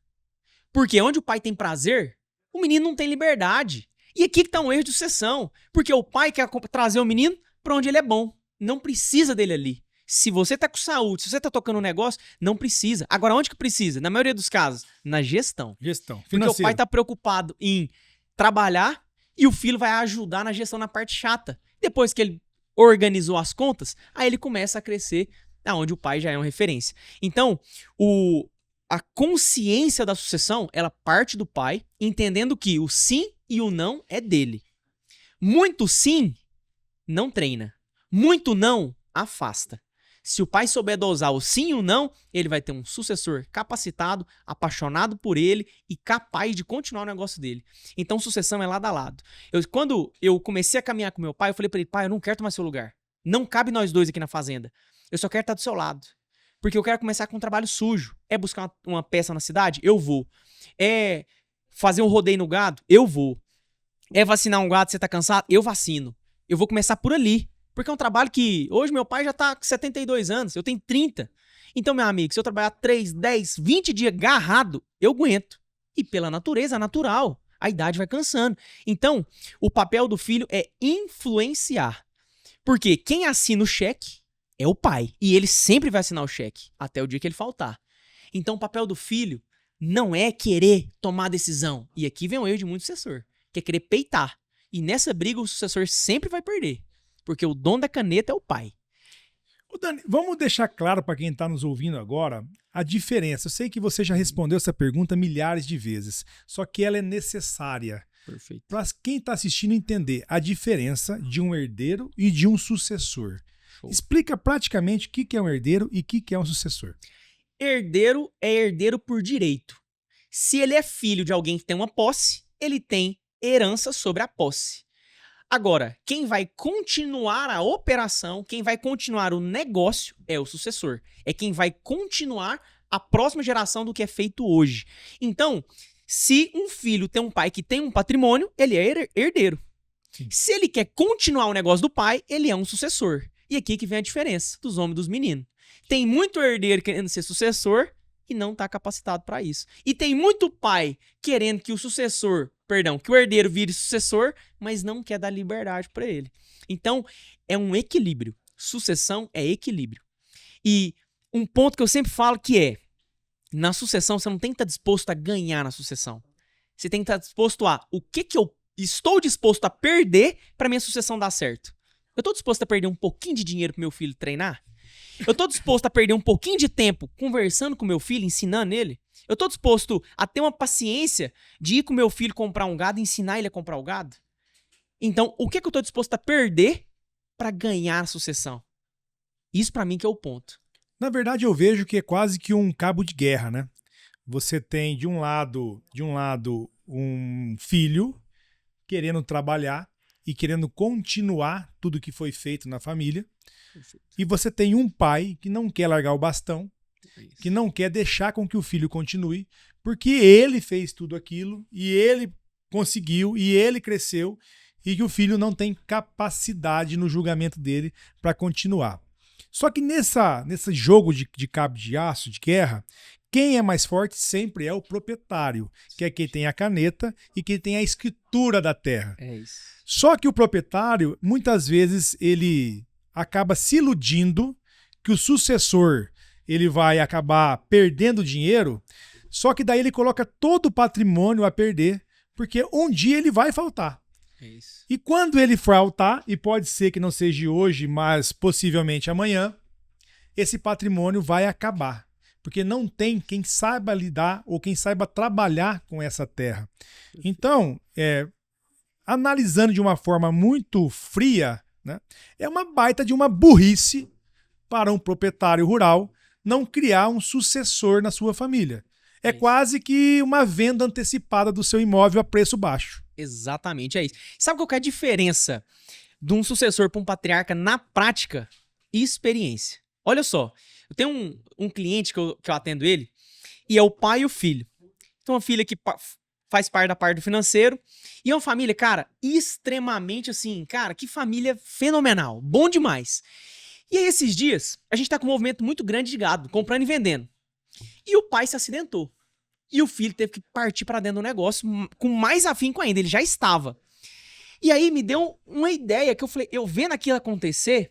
Porque onde o pai tem prazer, O menino não tem liberdade. E aqui que tá um erro de sucessão. Porque o pai quer trazer o menino pra onde ele é bom. Não precisa dele ali. Se você tá com saúde, se você tá tocando um negócio, não precisa. Agora, onde que precisa? Na maioria dos casos, na gestão. Gestão Porque financeira. o pai tá preocupado em trabalhar e o filho vai ajudar na gestão na parte chata. Depois que ele organizou as contas, aí ele começa a crescer aonde o pai já é uma referência. Então, a consciência da sucessão, ela parte do pai, entendendo que o sim e o não é dele. Muito sim, não treina. Muito não, afasta. Se o pai souber dosar o sim e o não, ele vai ter um sucessor capacitado, apaixonado por ele e capaz de continuar o negócio dele. Então, sucessão é lado a lado. Quando eu comecei a caminhar com meu pai, eu falei pra ele, pai, eu não quero tomar seu lugar. Não cabe nós dois aqui na fazenda. Eu só quero estar do seu lado. Porque eu quero começar com um trabalho sujo. É buscar uma peça na cidade? Eu vou. É fazer um rodeio no gado? Eu vou. É vacinar um gado, você tá cansado? Eu vacino. Eu vou começar por ali. Porque é um trabalho que hoje meu pai já tá com 72 anos, eu tenho 30. Então, meu amigo, se eu trabalhar 3, 10, 20 dias agarrado, eu aguento. E pela natureza, é natural. A idade vai cansando. Então, o papel do filho é influenciar. Porque quem assina o cheque é o pai. E ele sempre vai assinar o cheque, até o dia que ele faltar. Então, o papel do filho não é querer tomar decisão. E aqui vem o erro de muito sucessor, que é querer peitar. E nessa briga, o sucessor sempre vai perder. Porque o dono da caneta é o pai. Ô Dani, vamos deixar claro para quem está nos ouvindo agora a diferença. Eu sei que você já respondeu essa pergunta milhares de vezes, só que ela é necessária. Perfeito. Para quem está assistindo entender a diferença de um herdeiro e de um sucessor. Show. Explica praticamente o que é um herdeiro e o que é um sucessor. Herdeiro é herdeiro por direito. Se ele é filho de alguém que tem uma posse, ele tem herança sobre a posse. Agora, quem vai continuar a operação, quem vai continuar o negócio é o sucessor. É quem vai continuar a próxima geração do que é feito hoje. Então, se um filho tem um pai que tem um patrimônio, ele é herdeiro. Sim. Se ele quer continuar o negócio do pai, ele é um sucessor. E aqui que vem a diferença dos homens e dos meninos. Tem muito herdeiro querendo ser sucessor e não está capacitado para isso. E tem muito pai querendo que o herdeiro vire sucessor, mas não quer dar liberdade para ele. Então, é um equilíbrio. Sucessão é equilíbrio. E um ponto que eu sempre falo que é, na sucessão, você não tem que estar disposto a ganhar na sucessão. Você tem que estar disposto a, o que eu estou disposto a perder para minha sucessão dar certo? Eu estou disposto a perder um pouquinho de dinheiro para meu filho treinar? Eu estou disposto a perder um pouquinho de tempo conversando com meu filho, ensinando ele? Eu estou disposto a ter uma paciência de ir com meu filho comprar um gado e ensinar ele a comprar o gado? Então, o que eu estou disposto a perder para ganhar a sucessão? Isso para mim que é o ponto. Na verdade, eu vejo que é quase que um cabo de guerra, né? Você tem de um lado um filho querendo trabalhar e querendo continuar tudo que foi feito na família. Perfeito. E você tem um pai que não quer largar o bastão, que não quer deixar com que o filho continue, porque ele fez tudo aquilo e ele conseguiu e ele cresceu e que o filho não tem capacidade no julgamento dele para continuar. Só que nesse jogo de cabo de aço, de guerra, quem é mais forte sempre é o proprietário, que é quem tem a caneta e quem tem a escritura da terra. É isso. Só que o proprietário, muitas vezes, ele acaba se iludindo que o sucessor ele vai acabar perdendo dinheiro, só que daí ele coloca todo o patrimônio a perder, porque um dia ele vai faltar. É isso. E quando ele faltar, e pode ser que não seja hoje, mas possivelmente amanhã, esse patrimônio vai acabar. Porque não tem quem saiba lidar ou quem saiba trabalhar com essa terra. Então, analisando de uma forma muito fria, né, é uma baita de uma burrice para um proprietário rural não criar um sucessor na sua família. É quase que uma venda antecipada do seu imóvel a preço baixo. Exatamente, é isso. Sabe qual que é a diferença de um sucessor para um patriarca na prática? Experiência. Olha só, eu tenho um cliente que eu atendo ele, e é o pai e o filho. Então, uma filha que faz parte da parte do financeiro, e é uma família, cara, extremamente assim, cara, que família fenomenal, bom demais. E aí, esses dias, a gente tá com um movimento muito grande de gado, comprando e vendendo. E o pai se acidentou. E o filho teve que partir pra dentro do negócio com mais afinco ainda, ele já estava. E aí me deu uma ideia que eu falei, eu vendo aquilo acontecer,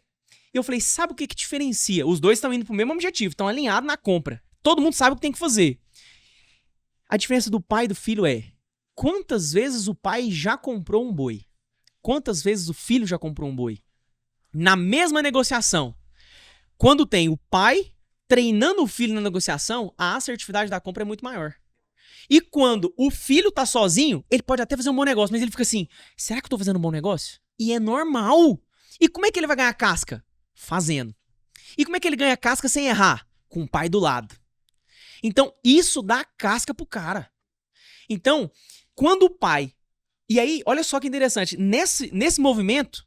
eu falei, sabe o que diferencia? Os dois estão indo pro mesmo objetivo, estão alinhados na compra. Todo mundo sabe o que tem que fazer. A diferença do pai e do filho é, quantas vezes o pai já comprou um boi? Quantas vezes o filho já comprou um boi? Na mesma negociação. Quando tem o pai treinando o filho na negociação, a assertividade da compra é muito maior. E quando o filho tá sozinho, ele pode até fazer um bom negócio, mas ele fica assim, será que eu tô fazendo um bom negócio? E é normal. E como é que ele vai ganhar casca? Fazendo. E como é que ele ganha casca sem errar? Com o pai do lado. Então, isso dá casca pro cara. Então, quando o pai... E aí, olha só que interessante. Nesse movimento,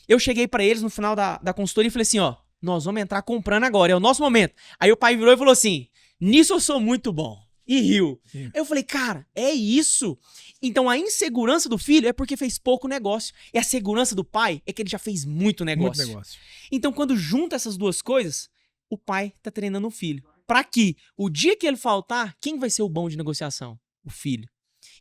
eu cheguei pra eles no final da consultoria e falei assim, ó, nós vamos entrar comprando agora, é o nosso momento. Aí o pai virou e falou assim, nisso eu sou muito bom. E riu. Sim. Eu falei, cara, é isso. Então a insegurança do filho é porque fez pouco negócio. E a segurança do pai é que ele já fez muito negócio. Muito negócio. Então quando junta essas duas coisas, o pai tá treinando o filho. Pra que o dia que ele faltar, quem vai ser o bom de negociação? O filho.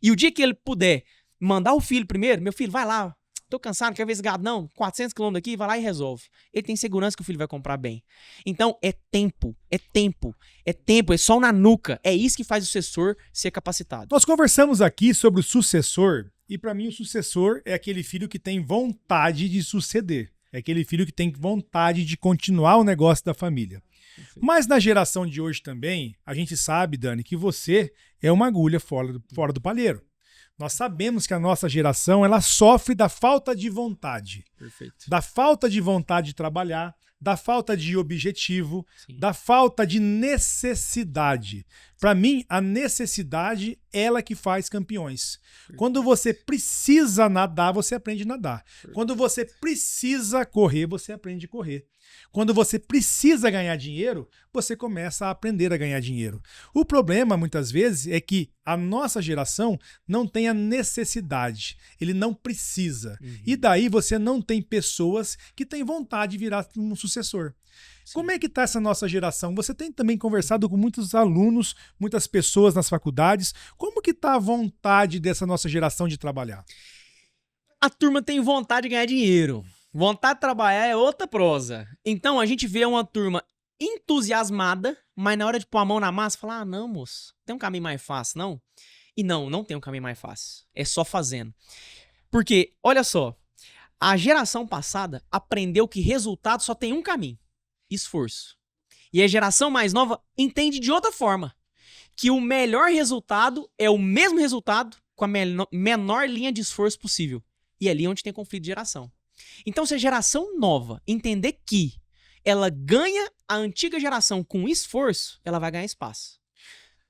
E o dia que ele puder mandar o filho primeiro, meu filho, vai lá, tô cansado, não quer ver esse gado não, 400 km daqui, vai lá e resolve. Ele tem segurança que o filho vai comprar bem. Então, é tempo, é sol na nuca. É isso que faz o sucessor ser capacitado. Nós conversamos aqui sobre o sucessor, e para mim o sucessor é aquele filho que tem vontade de suceder. É aquele filho que tem vontade de continuar o negócio da família. Mas na geração de hoje também, a gente sabe, Dani, que você é uma agulha fora do palheiro. Nós sabemos que a nossa geração ela sofre da falta de vontade. Perfeito. Da falta de vontade de trabalhar, da falta de objetivo, sim, da falta de necessidade. Para mim, a necessidade é ela que faz campeões. Perfeito. Quando você precisa nadar, você aprende a nadar. Perfeito. Quando você precisa correr, você aprende a correr. Quando você precisa ganhar dinheiro, você começa a aprender a ganhar dinheiro. O problema, muitas vezes, é que a nossa geração não tem a necessidade. Ele não precisa. Uhum. E daí você não tem pessoas que têm vontade de virar um sucessor. Sim. Como é que está essa nossa geração? Você tem também conversado com muitos alunos, muitas pessoas nas faculdades. Como que está a vontade dessa nossa geração de trabalhar? A turma tem vontade de ganhar dinheiro. Vontade de trabalhar é outra prosa. Então a gente vê uma turma entusiasmada, mas na hora de pôr a mão na massa, fala, ah, não, moço, tem um caminho mais fácil, não? E não tem um caminho mais fácil. É só fazendo. Porque, olha só, a geração passada aprendeu que resultado só tem um caminho, esforço. E a geração mais nova entende de outra forma, que o melhor resultado é o mesmo resultado com a menor linha de esforço possível. E é ali onde tem conflito de geração. Então, se a geração nova entender que ela ganha a antiga geração com esforço, ela vai ganhar espaço.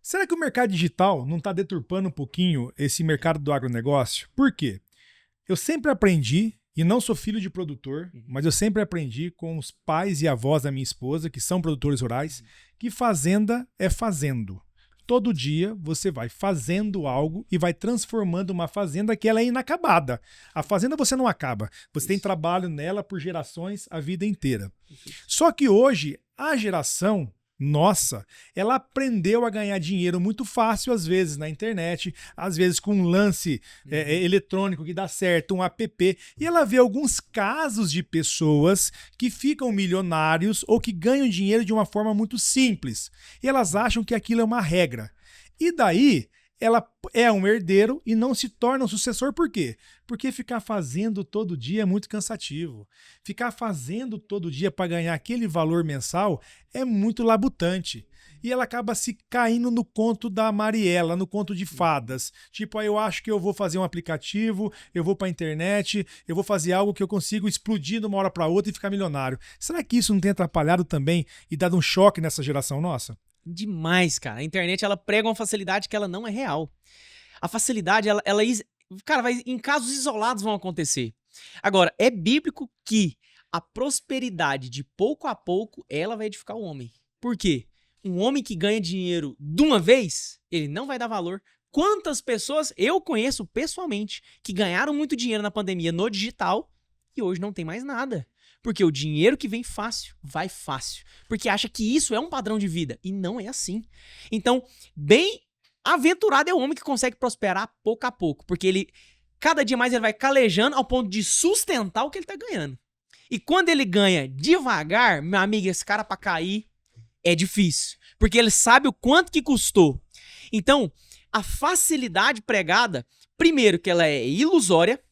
Será que o mercado digital não está deturpando um pouquinho esse mercado do agronegócio? Por quê? Eu sempre aprendi, e não sou filho de produtor, mas eu sempre aprendi com os pais e avós da minha esposa, que são produtores rurais, que fazenda é fazendo. Todo dia você vai fazendo algo e vai transformando uma fazenda que ela é inacabada. A fazenda você não acaba. Você tem trabalho nela por gerações a vida inteira. Só que hoje, a geração nossa, ela aprendeu a ganhar dinheiro muito fácil, às vezes na internet, às vezes com um lance eletrônico que dá certo, um app. E ela vê alguns casos de pessoas que ficam milionários ou que ganham dinheiro de uma forma muito simples. E elas acham que aquilo é uma regra. E daí, ela é um herdeiro e não se torna um sucessor. Por quê? Porque ficar fazendo todo dia é muito cansativo. Ficar fazendo todo dia para ganhar aquele valor mensal é muito labutante. E ela acaba se caindo no conto da Mariela, no conto de fadas. Tipo, eu acho que eu vou fazer um aplicativo, eu vou para a internet, eu vou fazer algo que eu consigo explodir de uma hora para outra e ficar milionário. Será que isso não tem atrapalhado também e dado um choque nessa geração nossa? Demais, cara. A internet, ela prega uma facilidade que ela não é real. A facilidade, cara, em casos isolados vão acontecer. Agora, é bíblico que a prosperidade de pouco a pouco, ela vai edificar o homem. Por quê? Um homem que ganha dinheiro de uma vez, ele não vai dar valor. Quantas pessoas eu conheço pessoalmente que ganharam muito dinheiro na pandemia no digital e hoje não tem mais nada. Porque o dinheiro que vem fácil, vai fácil. Porque acha que isso é um padrão de vida. E não é assim. Então, bem Aventurado é o homem que consegue prosperar pouco a pouco, porque ele, cada dia mais ele vai calejando ao ponto de sustentar o que ele tá ganhando. E quando ele ganha devagar, meu amigo, esse cara pra cair é difícil, porque ele sabe o quanto que custou. Então, a facilidade pregada, primeiro que ela é ilusória,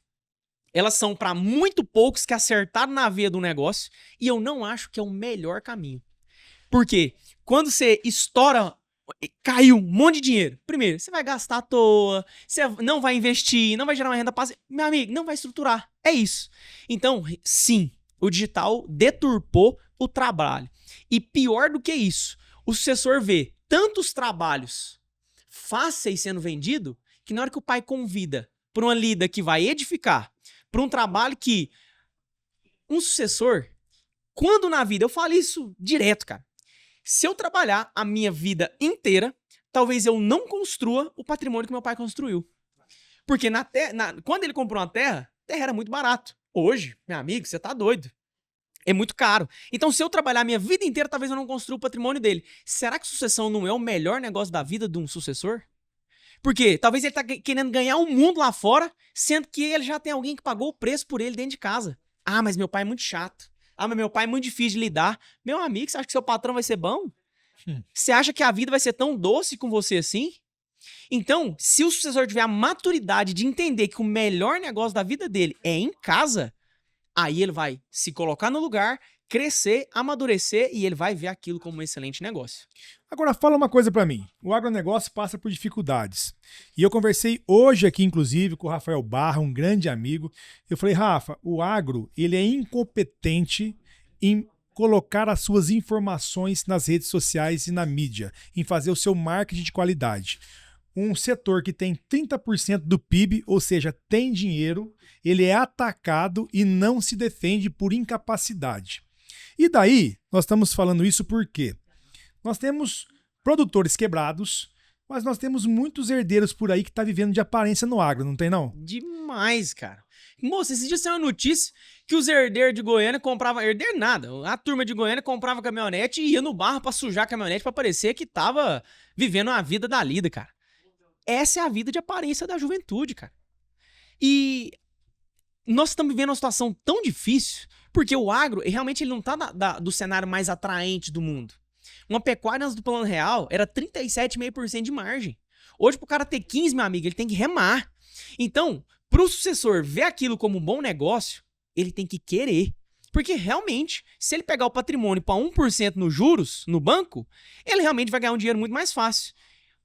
elas são pra muito poucos que acertaram na veia do negócio, e eu não acho que é o melhor caminho. Por quê? Quando você estoura, caiu um monte de dinheiro. Primeiro, você vai gastar à toa, você não vai investir, não vai gerar uma renda passiva. Meu amigo, não vai estruturar. É isso. Então, sim, o digital deturpou o trabalho. E pior do que isso, o sucessor vê tantos trabalhos fáceis sendo vendido, que na hora que o pai convida para uma lida que vai edificar, para um trabalho que um sucessor, quando na vida, eu falo isso direto, cara. Se eu trabalhar a minha vida inteira, talvez eu não construa o patrimônio que meu pai construiu. Porque quando ele comprou uma terra, a terra era muito barato. Hoje, meu amigo, você tá doido. É muito caro. Então, se eu trabalhar a minha vida inteira, talvez eu não construa o patrimônio dele. Será que sucessão não é o melhor negócio da vida de um sucessor? Porque talvez ele tá querendo ganhar o mundo lá fora, sendo que ele já tem alguém que pagou o preço por ele dentro de casa. Ah, mas meu pai é muito chato. Ah, mas meu pai é muito difícil de lidar. Meu amigo, você acha que seu patrão vai ser bom? Você acha que a vida vai ser tão doce com você assim? Então, se o sucessor tiver a maturidade de entender que o melhor negócio da vida dele é em casa, aí ele vai se colocar no lugar, crescer, amadurecer e ele vai ver aquilo como um excelente negócio. Agora, fala uma coisa pra mim. O agronegócio passa por dificuldades. E eu conversei hoje aqui, inclusive, com o Rafael Barra, um grande amigo. Eu falei, Rafa, o agro, ele é incompetente em colocar as suas informações nas redes sociais e na mídia, em fazer o seu marketing de qualidade. Um setor que tem 30% do PIB, ou seja, tem dinheiro, ele é atacado e não se defende por incapacidade. E daí, nós estamos falando isso por quê? Nós temos produtores quebrados, mas nós temos muitos herdeiros por aí que estão vivendo de aparência no agro, não tem não? Demais, cara. Moça, esses dias saiu uma notícia que os herdeiros de Goiânia compravam... Herdeiro nada. A turma de Goiânia comprava caminhonete e ia no barro pra sujar a caminhonete pra parecer que tava vivendo a vida da lida, cara. Essa é a vida de aparência da juventude, cara. E nós estamos vivendo uma situação tão difícil porque o agro, realmente, ele não tá do cenário mais atraente do mundo. Uma pecuária antes do Plano Real era 37,5% de margem. Hoje, pro cara ter 15, meu amigo, ele tem que remar. Então, pro sucessor ver aquilo como um bom negócio, ele tem que querer. Porque, realmente, se ele pegar o patrimônio para 1% nos juros, no banco, ele realmente vai ganhar um dinheiro muito mais fácil.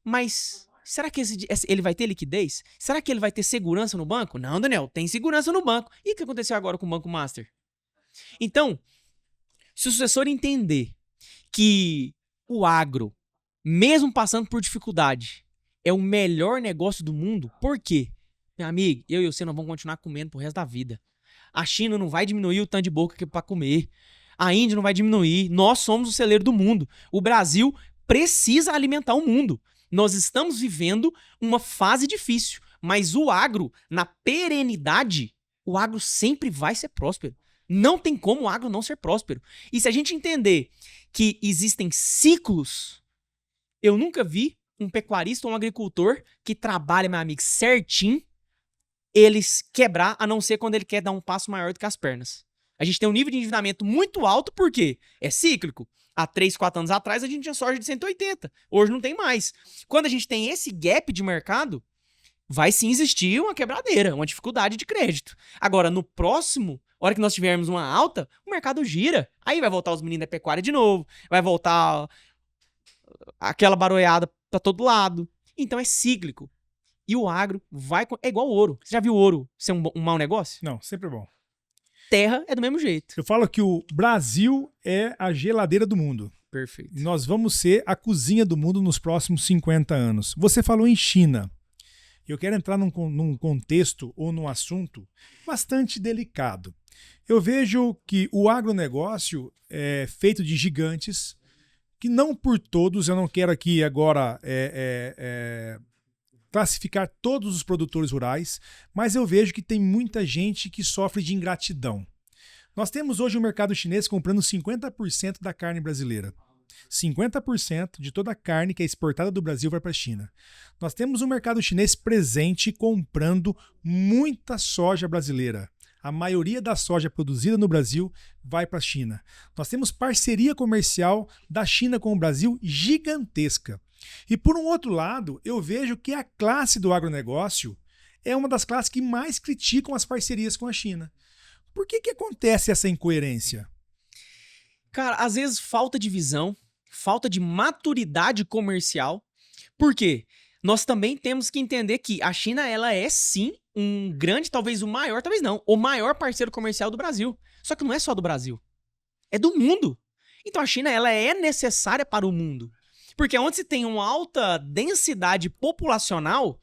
Mas será que ele vai ter liquidez? Será que ele vai ter segurança no banco? Não, Daniel, tem segurança no banco. E o que aconteceu agora com o Banco Master? Então, se o sucessor entender que o agro, mesmo passando por dificuldade, é o melhor negócio do mundo, por quê? Meu amigo, eu e você não vamos continuar comendo pro resto da vida. A China não vai diminuir o tanto de boca que é pra comer. A Índia não vai diminuir. Nós somos o celeiro do mundo. O Brasil precisa alimentar o mundo. Nós estamos vivendo uma fase difícil, mas o agro, na perenidade, o agro sempre vai ser próspero. Não tem como o agro não ser próspero. E se a gente entender que existem ciclos, eu nunca vi um pecuarista ou um agricultor que trabalha, meu amigo, certinho, eles quebrar, a não ser quando ele quer dar um passo maior do que as pernas. A gente tem um nível de endividamento muito alto, porque é cíclico. Há 3, 4 anos atrás, a gente tinha soja de 180. Hoje não tem mais. Quando a gente tem esse gap de mercado, vai sim existir uma quebradeira, uma dificuldade de crédito. Agora, no próximo, hora que nós tivermos uma alta, o mercado gira. Aí vai voltar os meninos da pecuária de novo, vai voltar aquela baroiada pra todo lado. Então é cíclico. E o agro é igual ouro. Você já viu ouro ser um mau negócio? Não, sempre bom. Terra é do mesmo jeito. Eu falo que o Brasil é a geladeira do mundo. Perfeito. Nós vamos ser a cozinha do mundo nos próximos 50 anos. Você falou em China. Eu quero entrar num contexto ou num assunto bastante delicado. Eu vejo que o agronegócio é feito de gigantes, que não por todos, eu não quero aqui agora classificar todos os produtores rurais, mas eu vejo que tem muita gente que sofre de ingratidão. Nós temos hoje o mercado chinês comprando 50% da carne brasileira. 50% de toda a carne que é exportada do Brasil vai para a China. Nós temos um mercado chinês presente comprando muita soja brasileira. A maioria da soja produzida no Brasil vai para a China. Nós temos parceria comercial da China com o Brasil gigantesca. E por um outro lado, eu vejo que a classe do agronegócio é uma das classes que mais criticam as parcerias com a China. Por que acontece essa incoerência? Cara, às vezes falta de visão, falta de maturidade comercial. Por quê? Nós também temos que entender que a China, ela é sim um grande, talvez o maior, talvez não, o maior parceiro comercial do Brasil. Só que não é só do Brasil, é do mundo. Então a China, ela é necessária para o mundo. Porque onde se tem uma alta densidade populacional,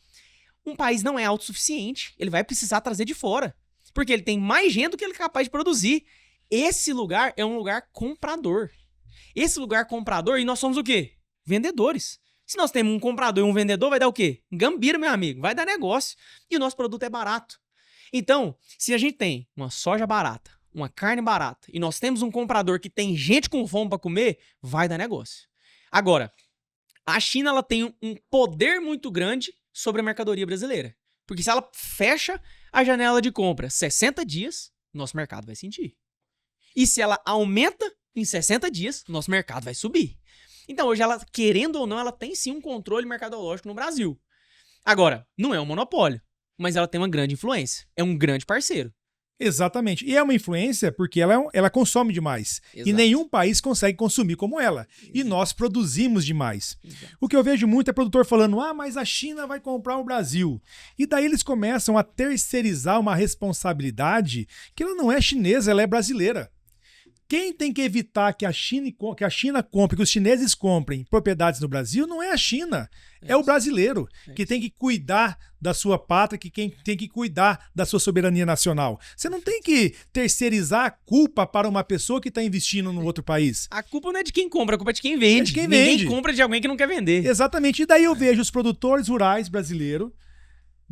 um país não é autossuficiente, ele vai precisar trazer de fora. Porque ele tem mais gente do que ele é capaz de produzir. Esse lugar é um lugar comprador. Esse lugar comprador, e nós somos o quê? Vendedores. Se nós temos um comprador e um vendedor, vai dar o quê? Gambira, meu amigo. Vai dar negócio. E o nosso produto é barato. Então, se a gente tem uma soja barata, uma carne barata, e nós temos um comprador que tem gente com fome para comer, vai dar negócio. Agora, a China, ela tem um poder muito grande sobre a mercadoria brasileira. Porque se ela fecha a janela de compra 60 dias, nosso mercado vai sentir. E se ela aumenta em 60 dias, nosso mercado vai subir. Então hoje ela, querendo ou não, ela tem sim um controle mercadológico no Brasil. Agora, não é um monopólio, mas ela tem uma grande influência. É um grande parceiro. Exatamente. E é uma influência porque ela consome demais. Exato. E nenhum país consegue consumir como ela. E nós produzimos demais. Exato. O que eu vejo muito é produtor falando, mas a China vai comprar o Brasil. E daí eles começam a terceirizar uma responsabilidade que ela não é chinesa, ela é brasileira. Quem tem que evitar que a China compre, que os chineses comprem propriedades no Brasil, não é a China, é o brasileiro, que tem que cuidar da sua pátria, que tem que cuidar da sua soberania nacional. Você não tem que terceirizar a culpa para uma pessoa que está investindo no outro país. A culpa não é de quem compra, a culpa é de quem vende. É de quem Ninguém vende. compra de alguém que não quer vender. Exatamente. E daí eu vejo os produtores rurais brasileiros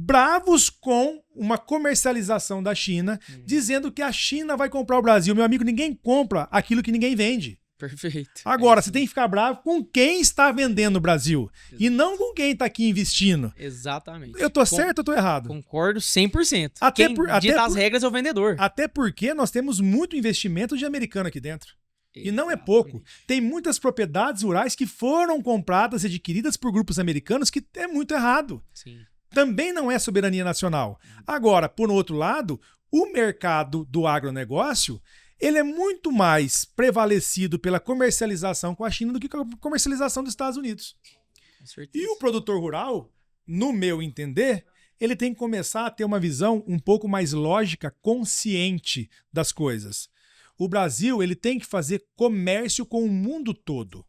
bravos com uma comercialização da China, dizendo que a China vai comprar o Brasil. Meu amigo, ninguém compra aquilo que ninguém vende. Perfeito. Agora, você tem que ficar bravo com quem está vendendo o Brasil e não com quem está aqui investindo. Exatamente. Eu tô certo ou tô errado? Concordo 100%. Até Quem por- dita até as por- regras é o vendedor. Até porque nós temos muito investimento de americano aqui dentro. E não é pouco. Tem muitas propriedades rurais que foram compradas e adquiridas por grupos americanos que é muito errado. Sim. Também não é soberania nacional. Agora, por outro lado, o mercado do agronegócio, ele é muito mais prevalecido pela comercialização com a China do que com a comercialização dos Estados Unidos. Com certeza. E o produtor rural, no meu entender, ele tem que começar a ter uma visão um pouco mais lógica, consciente das coisas. O Brasil, ele tem que fazer comércio com o mundo todo.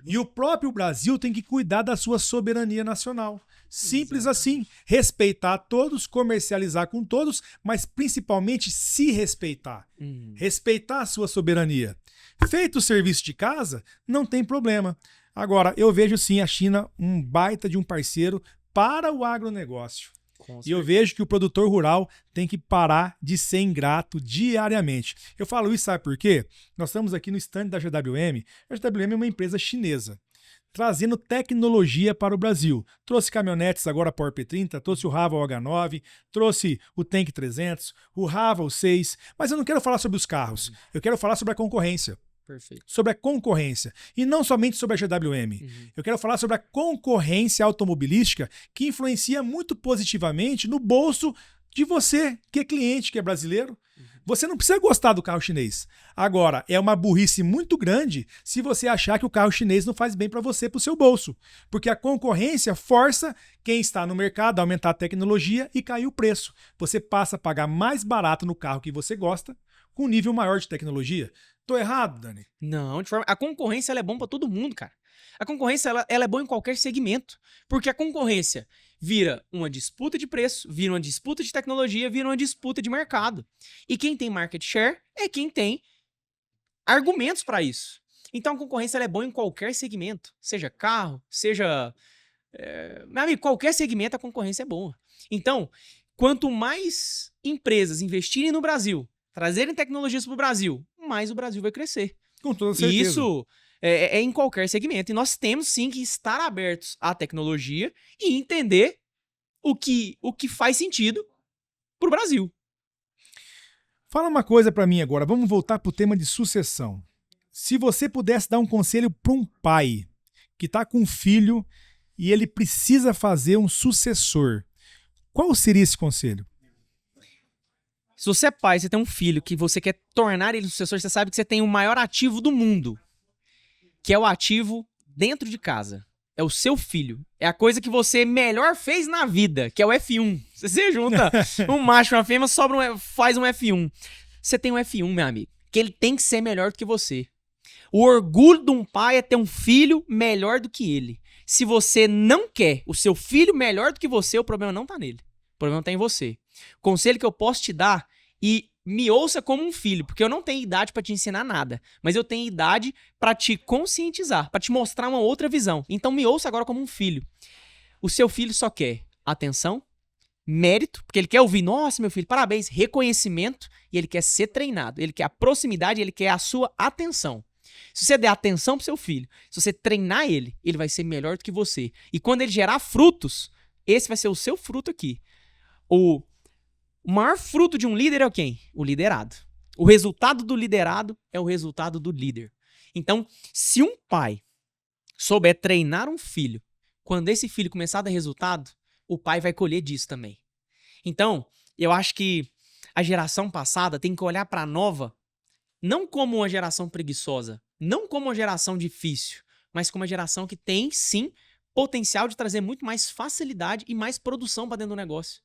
E o próprio Brasil tem que cuidar da sua soberania nacional. Simples assim. Respeitar todos, comercializar com todos, mas principalmente se respeitar. Respeitar a sua soberania. Feito o serviço de casa, não tem problema. Agora, eu vejo sim a China um baita de um parceiro para o agronegócio. E eu vejo que o produtor rural tem que parar de ser ingrato diariamente. Eu falo isso, sabe por quê? Nós estamos aqui no stand da GWM. A GWM é uma empresa chinesa, trazendo tecnologia para o Brasil. Trouxe caminhonetes agora Power P30, trouxe o Raval H9, trouxe o Tank 300, o Raval 6. Mas eu não quero falar sobre os carros. Eu quero falar sobre a concorrência. Perfeito. Sobre a concorrência. E não somente sobre a GWM. Eu quero falar sobre a concorrência automobilística que influencia muito positivamente no bolso de você, que é cliente, que é brasileiro. Você não precisa gostar do carro chinês. Agora, é uma burrice muito grande se você achar que o carro chinês não faz bem para você, para o seu bolso. Porque a concorrência força quem está no mercado a aumentar a tecnologia e cair o preço. Você passa a pagar mais barato no carro que você gosta, com um nível maior de tecnologia. Tô errado, Dani? Não, de forma... a concorrência ela é bom pra todo mundo, cara. A concorrência ela é boa em qualquer segmento, porque a concorrência vira uma disputa de preço, vira uma disputa de tecnologia, vira uma disputa de mercado. E quem tem market share é quem tem argumentos para isso. Então a concorrência ela é boa em qualquer segmento, seja carro, seja... Meu amigo, qualquer segmento a concorrência é boa. Então, quanto mais empresas investirem no Brasil, trazerem tecnologias para o Brasil, mais o Brasil vai crescer. Com toda certeza. E isso É em qualquer segmento. E nós temos sim que estar abertos à tecnologia e entender o que faz sentido pro Brasil. Fala uma coisa pra mim agora, vamos voltar pro tema de sucessão. Se você pudesse dar um conselho para um pai que tá com um filho e ele precisa fazer um sucessor, qual seria esse conselho? Se você é pai, você tem um filho que você quer tornar ele sucessor, você sabe que você tem o maior ativo do mundo, que é o ativo dentro de casa. É o seu filho. É a coisa que você melhor fez na vida, que é o F1. Você junta um macho e uma fêmea, faz um F1. Você tem um F1, meu amigo, que ele tem que ser melhor do que você. O orgulho de um pai é ter um filho melhor do que ele. Se você não quer o seu filho melhor do que você, o problema não tá nele. O problema tá em você. Conselho que eu posso te dar, e me ouça como um filho, porque eu não tenho idade pra te ensinar nada, mas eu tenho idade pra te conscientizar, pra te mostrar uma outra visão. Então me ouça agora como um filho. O seu filho só quer atenção, mérito, porque ele quer ouvir, nossa, meu filho, parabéns, reconhecimento, e ele quer ser treinado, ele quer a proximidade, ele quer a sua atenção. Se você der atenção pro seu filho, se você treinar ele, ele vai ser melhor do que você. E quando ele gerar frutos, esse vai ser o seu fruto aqui. O maior fruto de um líder é o quem? O liderado. O resultado do liderado é o resultado do líder. Então, se um pai souber treinar um filho, quando esse filho começar a dar resultado, o pai vai colher disso também. Então, eu acho que a geração passada tem que olhar para a nova não como uma geração preguiçosa, não como uma geração difícil, mas como uma geração que tem, sim, potencial de trazer muito mais facilidade e mais produção para dentro do negócio.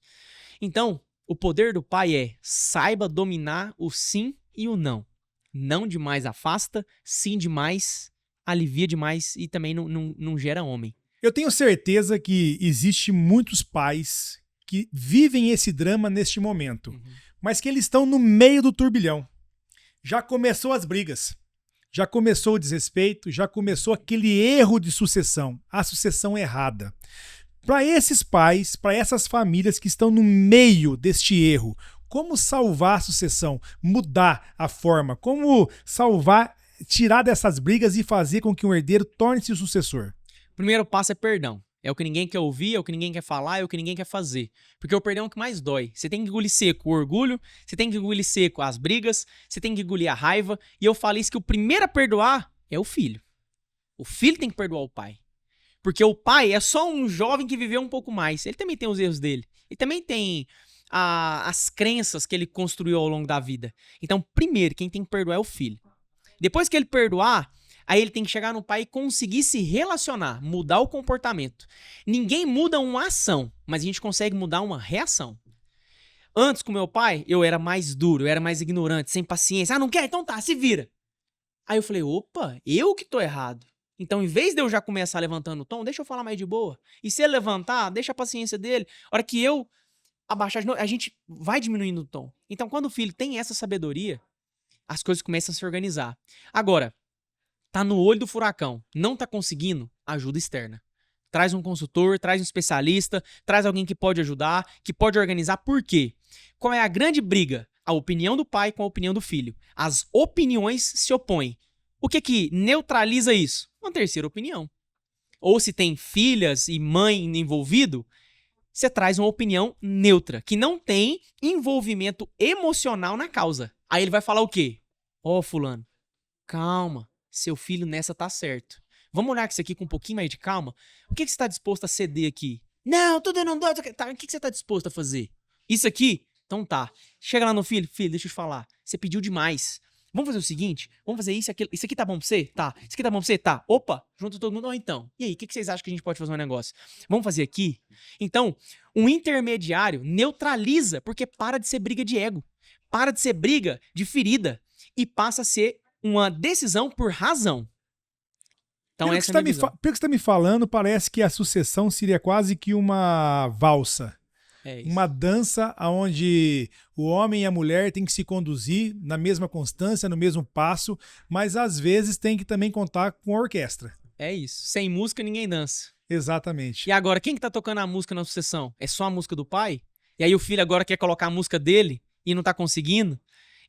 Então, o poder do pai é saiba dominar o sim e o não. Não demais afasta, sim demais alivia demais e também não gera homem. Eu tenho certeza que existe muitos pais que vivem esse drama neste momento, mas que eles estão no meio do turbilhão. Já começou as brigas, já começou o desrespeito, já começou aquele erro de sucessão, a sucessão errada. Para esses pais, para essas famílias que estão no meio deste erro, como salvar a sucessão, mudar a forma, como salvar, tirar dessas brigas e fazer com que um herdeiro torne-se o sucessor? O primeiro passo é perdão. É o que ninguém quer ouvir, é o que ninguém quer falar, é o que ninguém quer fazer. Porque o perdão é o que mais dói. Você tem que engolir seco o orgulho, você tem que engolir seco as brigas, você tem que engolir a raiva. E eu falei isso que o primeiro a perdoar é o filho. O filho tem que perdoar o pai. Porque o pai é só um jovem que viveu um pouco mais. Ele também tem os erros dele. Ele também tem as crenças que ele construiu ao longo da vida. Então, primeiro, quem tem que perdoar é o filho. Depois que ele perdoar, aí ele tem que chegar no pai e conseguir se relacionar, mudar o comportamento. Ninguém muda uma ação, mas a gente consegue mudar uma reação. Antes, com meu pai, eu era mais duro, eu era mais ignorante, sem paciência. Ah, não quer? Então tá, se vira. Aí eu falei, opa, eu que tô errado. Então, em vez de eu já começar levantando o tom, deixa eu falar mais de boa. E se ele levantar, deixa a paciência dele. A hora que eu abaixar de novo, a gente vai diminuindo o tom. Então, quando o filho tem essa sabedoria, as coisas começam a se organizar. Agora, tá no olho do furacão, não tá conseguindo, ajuda externa. Traz um consultor, traz um especialista, traz alguém que pode ajudar, que pode organizar. Por quê? Qual é a grande briga? A opinião do pai com a opinião do filho. As opiniões se opõem. O que neutraliza isso? Uma terceira opinião. Ou se tem filhas e mãe envolvido, você traz uma opinião neutra, que não tem envolvimento emocional na causa. Aí ele vai falar o quê? Ó, fulano, calma, seu filho nessa tá certo. Vamos olhar isso aqui com um pouquinho mais de calma? O que você está disposto a ceder aqui? Não, tudo não dói. Tá, o que você está disposto a fazer? Isso aqui? Então tá. Chega lá no filho, deixa eu te falar. Você pediu demais. Vamos fazer o seguinte? Vamos fazer isso, aquilo. Isso aqui tá bom pra você? Tá. Isso aqui tá bom pra você? Tá. Opa, junta todo mundo. Ou então. E aí, o que vocês acham que a gente pode fazer um negócio? Vamos fazer aqui? Então, um intermediário neutraliza, porque para de ser briga de ego. Para de ser briga de ferida. E passa a ser uma decisão por razão. Então, essa é a minha visão. Pelo que você tá me falando, parece que a sucessão seria quase que uma valsa. É isso. Uma dança onde o homem e a mulher têm que se conduzir na mesma constância, no mesmo passo, mas às vezes tem que também contar com a orquestra. É isso. Sem música, ninguém dança. Exatamente. E agora, quem que tá tocando a música na sucessão? É só a música do pai? E aí o filho agora quer colocar a música dele e não tá conseguindo?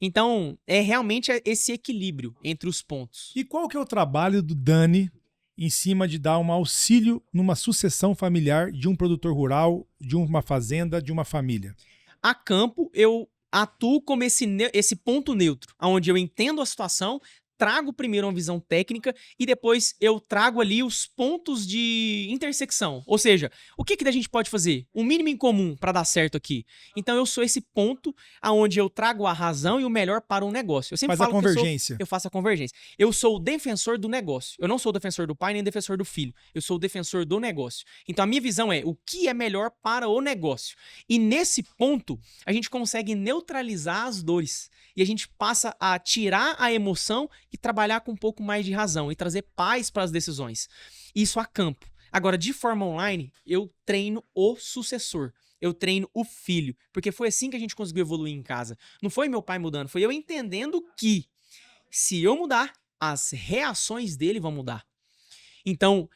Então, é realmente esse equilíbrio entre os pontos. E qual que é o trabalho do Dani em cima de dar um auxílio numa sucessão familiar de um produtor rural, de uma fazenda, de uma família? A campo, eu atuo como esse ponto neutro, onde eu entendo a situação, trago primeiro uma visão técnica e depois eu trago ali os pontos de intersecção. Ou seja, o que a gente pode fazer? O mínimo em comum para dar certo aqui. Então eu sou esse ponto aonde eu trago a razão e o melhor para um negócio. Eu sempre Faz a falo que convergência. eu faço a convergência. Eu sou o defensor do negócio. Eu não sou o defensor do pai nem o defensor do filho. Eu sou o defensor do negócio. Então a minha visão é o que é melhor para o negócio. E nesse ponto, a gente consegue neutralizar as dores. E a gente passa a tirar a emoção e trabalhar com um pouco mais de razão e trazer paz para as decisões. Isso a campo. Agora, de forma online, eu treino o sucessor. Eu treino o filho. Porque foi assim que a gente conseguiu evoluir em casa. Não foi meu pai mudando, foi eu entendendo que se eu mudar, as reações dele vão mudar. Então,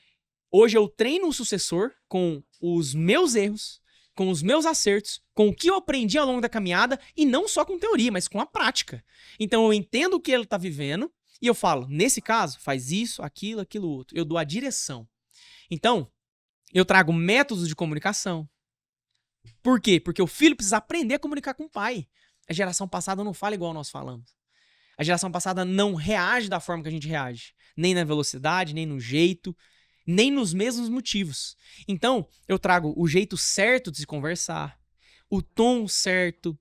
hoje eu treino o sucessor com os meus erros, com os meus acertos, com o que eu aprendi ao longo da caminhada, e não só com teoria, mas com a prática. Então eu entendo o que ele está vivendo, e eu falo, nesse caso, faz isso, aquilo, aquilo outro. Eu dou a direção. Então, eu trago métodos de comunicação. Por quê? Porque o filho precisa aprender a comunicar com o pai. A geração passada não fala igual nós falamos. A geração passada não reage da forma que a gente reage. Nem na velocidade, nem no jeito, nem nos mesmos motivos. Então, eu trago o jeito certo de se conversar, o tom certo,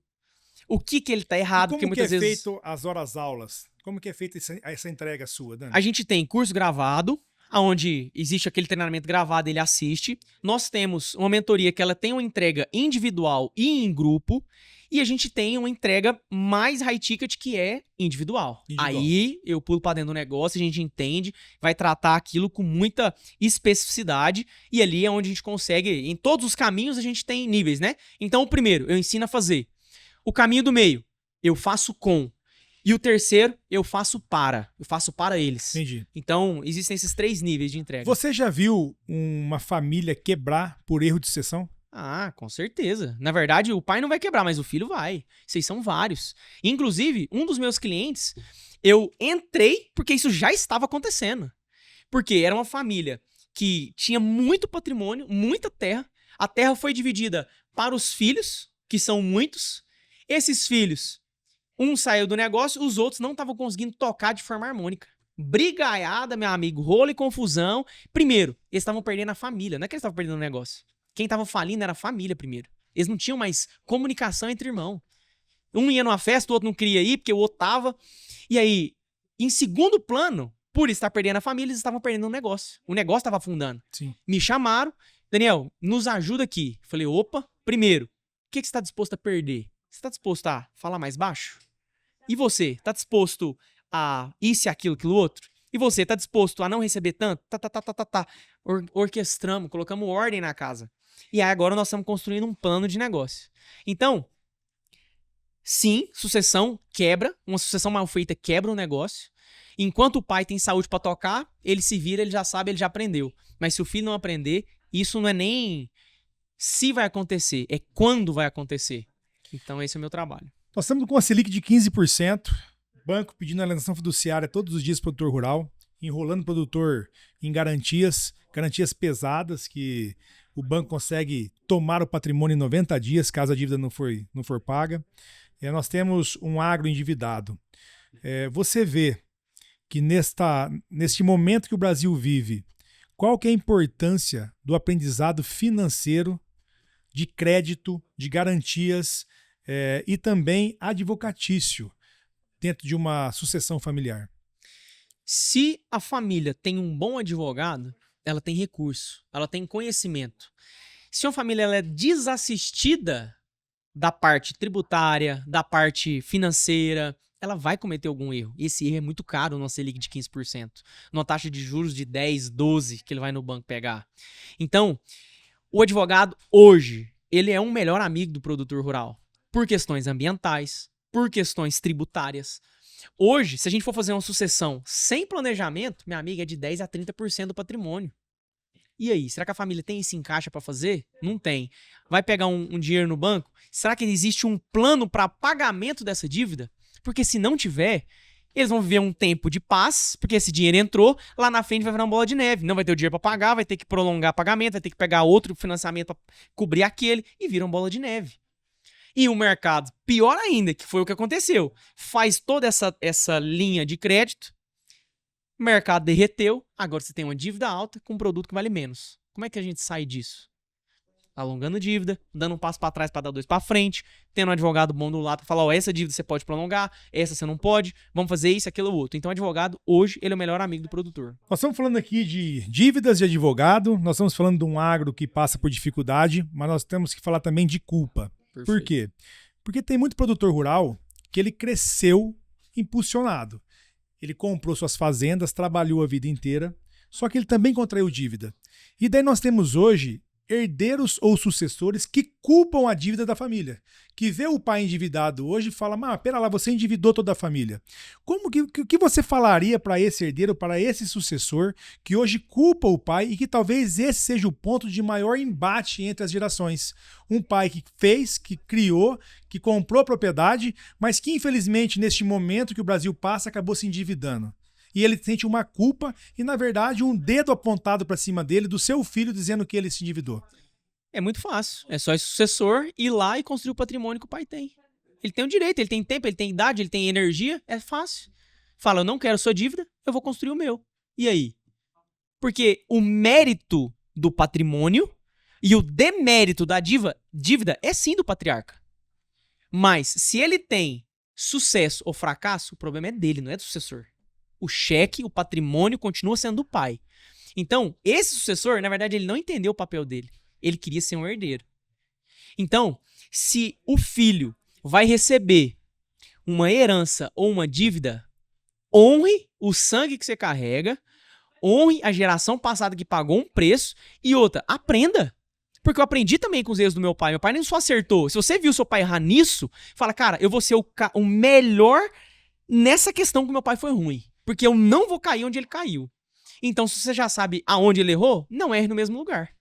o que ele tá errado. Como que é feito as horas-aulas? Como que é feita essa entrega sua, Dani? A gente tem curso gravado, onde existe aquele treinamento gravado, ele assiste. Nós temos uma mentoria que ela tem uma entrega individual e em grupo. E a gente tem uma entrega mais high ticket que é individual. Aí eu pulo para dentro do negócio, a gente entende, vai tratar aquilo com muita especificidade. E ali é onde a gente consegue, em todos os caminhos a gente tem níveis, né? Então o primeiro, eu ensino a fazer. O caminho do meio, eu faço com. E o terceiro, eu faço para eles. Entendi. Então, existem esses 3 níveis de entrega. Você já viu uma família quebrar por erro de sucessão? Ah, com certeza. Na verdade, o pai não vai quebrar, mas o filho vai. Vocês são vários. Inclusive, um dos meus clientes, eu entrei porque isso já estava acontecendo. Porque era uma família que tinha muito patrimônio, muita terra. A terra foi dividida para os filhos, que são muitos. Esses filhos, um saiu do negócio, os outros não estavam conseguindo tocar de forma harmônica. Brigaiada, meu amigo, rolo e confusão. Primeiro, eles estavam perdendo a família, não é que eles estavam perdendo o negócio. Quem tava falindo era a família primeiro. Eles não tinham mais comunicação entre irmãos. Um ia numa festa, o outro não queria ir, porque o outro tava. E aí, em segundo plano, por estar perdendo a família, eles estavam perdendo o negócio. O negócio estava afundando. Sim. Me chamaram, Daniel, nos ajuda aqui. Falei, opa, primeiro, o que você está disposto a perder? Você está disposto a falar mais baixo? E você, está disposto a isso, aquilo, aquilo outro? E você, está disposto a não receber tanto? Orquestramos, colocamos ordem na casa. E aí agora nós estamos construindo um plano de negócio. Então, sim, sucessão quebra. Uma sucessão mal feita quebra um negócio. Enquanto o pai tem saúde para tocar, ele se vira, ele já sabe, ele já aprendeu. Mas se o filho não aprender, isso não é nem se vai acontecer, é quando vai acontecer. Então esse é o meu trabalho. Nós estamos com uma Selic de 15%, banco pedindo alienação fiduciária todos os dias para o produtor rural, enrolando o produtor em garantias pesadas que o banco consegue tomar o patrimônio em 90 dias, caso a dívida não for paga. Nós temos um agro endividado. Você vê que neste momento que o Brasil vive, qual que é a importância do aprendizado financeiro, de crédito, de garantias e também advocatício dentro de uma sucessão familiar? Se a família tem um bom advogado, ela tem recurso, ela tem conhecimento. Se uma família ela é desassistida da parte tributária, da parte financeira, ela vai cometer algum erro. E esse erro é muito caro numa Selic de 15%. Numa taxa de juros de 10, 12 que ele vai no banco pegar. Então, o advogado hoje, ele é um melhor amigo do produtor rural. Por questões ambientais, por questões tributárias. Hoje, se a gente for fazer uma sucessão sem planejamento, minha amiga, é de 10 a 30% do patrimônio. E aí, será que a família tem isso em caixa para fazer? Não tem. Vai pegar um dinheiro no banco? Será que existe um plano para pagamento dessa dívida? Porque se não tiver, eles vão viver um tempo de paz, porque esse dinheiro entrou, lá na frente vai virar uma bola de neve. Não vai ter o dinheiro para pagar, vai ter que prolongar pagamento, vai ter que pegar outro financiamento para cobrir aquele, e vira uma bola de neve. E o mercado, pior ainda, que foi o que aconteceu, faz toda essa linha de crédito, o mercado derreteu, agora você tem uma dívida alta com um produto que vale menos. Como é que a gente sai disso? Alongando dívida, dando um passo para trás para dar 2 para frente, tendo um advogado bom do lado para falar, essa dívida você pode prolongar, essa você não pode, vamos fazer isso, aquilo, outro. Então o advogado, hoje, ele é o melhor amigo do produtor. Nós estamos falando aqui de dívidas de advogado, nós estamos falando de um agro que passa por dificuldade, mas nós temos que falar também de culpa. Perfeito. Por quê? Porque tem muito produtor rural que ele cresceu impulsionado. Ele comprou suas fazendas, trabalhou a vida inteira, só que ele também contraiu dívida. E daí nós temos hoje herdeiros ou sucessores que culpam a dívida da família. Que vê o pai endividado hoje e fala, mas pera lá, você endividou toda a família. O que você falaria para esse herdeiro, para esse sucessor, que hoje culpa o pai e que talvez esse seja o ponto de maior embate entre as gerações? Um pai que fez, que criou, que comprou a propriedade, mas que infelizmente neste momento que o Brasil passa acabou se endividando. E ele sente uma culpa e, na verdade, um dedo apontado para cima dele do seu filho dizendo que ele se endividou. É muito fácil. É só esse sucessor ir lá e construir o patrimônio que o pai tem. Ele tem o direito, ele tem tempo, ele tem idade, ele tem energia. É fácil. Fala, eu não quero sua dívida, eu vou construir o meu. E aí? Porque o mérito do patrimônio e o demérito da dívida é sim do patriarca. Mas se ele tem sucesso ou fracasso, o problema é dele, não é do sucessor. O cheque, o patrimônio continua sendo do pai. Então, esse sucessor, na verdade, ele não entendeu o papel dele. Ele queria ser um herdeiro. Então, se o filho vai receber uma herança ou uma dívida, honre o sangue que você carrega, honre a geração passada que pagou um preço e outra, aprenda. Porque eu aprendi também com os erros do meu pai. Meu pai nem só acertou. Se você viu seu pai errar nisso, fala, cara, eu vou ser o melhor nessa questão que meu pai foi ruim. Porque eu não vou cair onde ele caiu. Então, se você já sabe aonde ele errou, não erre no mesmo lugar.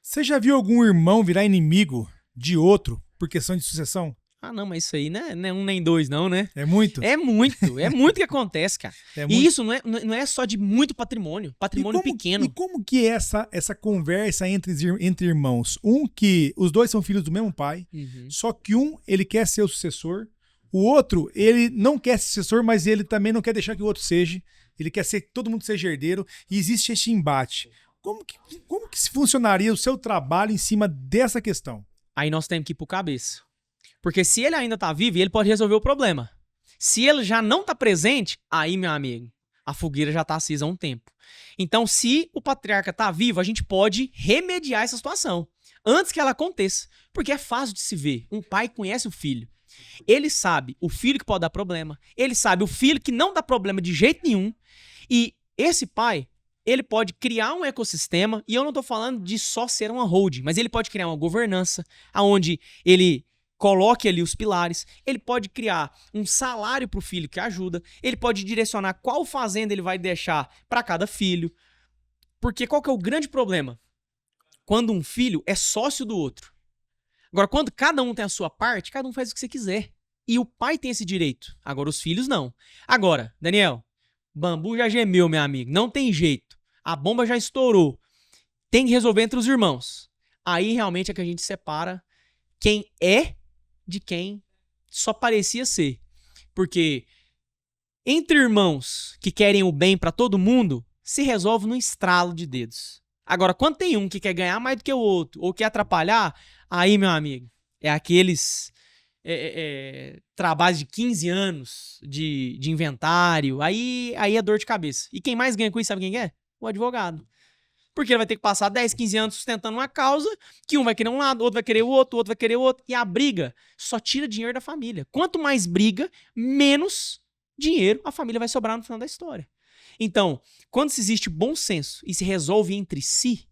Você já viu algum irmão virar inimigo de outro por questão de sucessão? Ah, não, mas isso aí não é um nem dois, não, né? É muito? É muito que acontece, cara. E isso não é só de muito patrimônio pequeno. E como que é essa conversa entre irmãos? Que os dois são filhos do mesmo pai, só que ele quer ser o sucessor, o outro, ele não quer ser sucessor, mas ele também não quer deixar que o outro seja. Ele quer que todo mundo seja herdeiro. E existe esse embate. Como que funcionaria o seu trabalho em cima dessa questão? Aí nós temos que ir pro cabeça. Porque se ele ainda tá vivo, ele pode resolver o problema. Se ele já não tá presente, aí, meu amigo, a fogueira já tá acesa há um tempo. Então, se o patriarca tá vivo, a gente pode remediar essa situação antes que ela aconteça. Porque é fácil de se ver. Um pai conhece o filho. Ele sabe o filho que pode dar problema. Ele sabe o filho que não dá problema de jeito nenhum. E esse pai, ele pode criar um ecossistema. E eu não tô falando de só ser uma holding, mas ele pode criar uma governança onde ele coloque ali os pilares. Ele pode criar um salário pro filho que ajuda. Ele pode direcionar qual fazenda ele vai deixar para cada filho. Porque qual que é o grande problema? Quando um filho é sócio do outro. Agora, quando cada um tem a sua parte, cada um faz o que você quiser. E o pai tem esse direito. Agora, os filhos não. Agora, Daniel, bambu já gemeu, meu amigo. Não tem jeito. A bomba já estourou. Tem que resolver entre os irmãos. Aí, realmente, é que a gente separa quem é de quem só parecia ser. Porque entre irmãos que querem o bem pra todo mundo, se resolve num estralo de dedos. Agora, quando tem um que quer ganhar mais do que o outro, ou quer atrapalhar, aí, meu amigo, é aqueles trabalhos de 15 anos de inventário, aí é dor de cabeça. E quem mais ganha com isso, sabe quem é? O advogado. Porque ele vai ter que passar 10, 15 anos sustentando uma causa, que um vai querer um lado, outro vai querer o outro vai querer o outro. E a briga só tira dinheiro da família. Quanto mais briga, menos dinheiro a família vai sobrar no final da história. Então, quando se existe bom senso e se resolve entre si,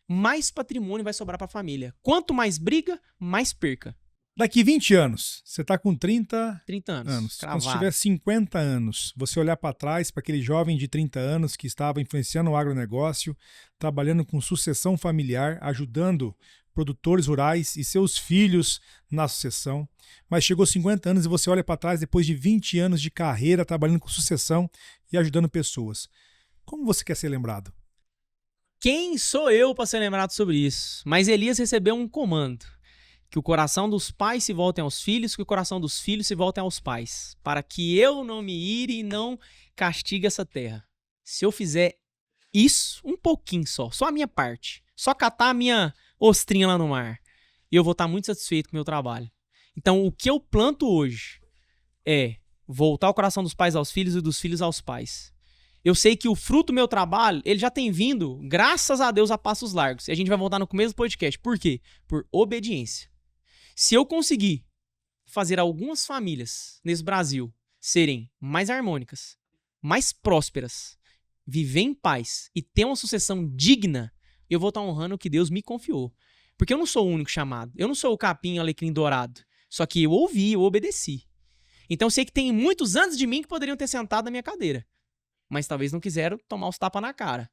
mais patrimônio vai sobrar para a família. Quanto mais briga, mais perca. Daqui 20 anos, você está com 30 anos. Quando você tiver 50 anos, você olhar para trás, para aquele jovem de 30 anos que estava influenciando o agronegócio, trabalhando com sucessão familiar, ajudando produtores rurais e seus filhos na sucessão, mas chegou 50 anos e você olha para trás depois de 20 anos de carreira trabalhando com sucessão e ajudando pessoas. Como você quer ser lembrado? Quem sou eu para ser lembrado sobre isso? Mas Elias recebeu um comando: que o coração dos pais se voltem aos filhos, que o coração dos filhos se voltem aos pais, para que eu não me ire e não castigue essa terra. Se eu fizer isso, um pouquinho só a minha parte, só catar a minha ostrinha lá no mar, eu vou estar muito satisfeito com o meu trabalho. Então, o que eu planto hoje é voltar o coração dos pais aos filhos e dos filhos aos pais. Eu sei que o fruto do meu trabalho, ele já tem vindo, graças a Deus, a passos largos. E a gente vai voltar no começo do podcast. Por quê? Por obediência. Se eu conseguir fazer algumas famílias nesse Brasil serem mais harmônicas, mais prósperas, viver em paz e ter uma sucessão digna, eu vou estar honrando o que Deus me confiou. Porque eu não sou o único chamado. Eu não sou o capim alecrim dourado. Só que eu ouvi, eu obedeci. Então eu sei que tem muitos antes de mim que poderiam ter sentado na minha cadeira, mas talvez não quiseram tomar os tapas na cara.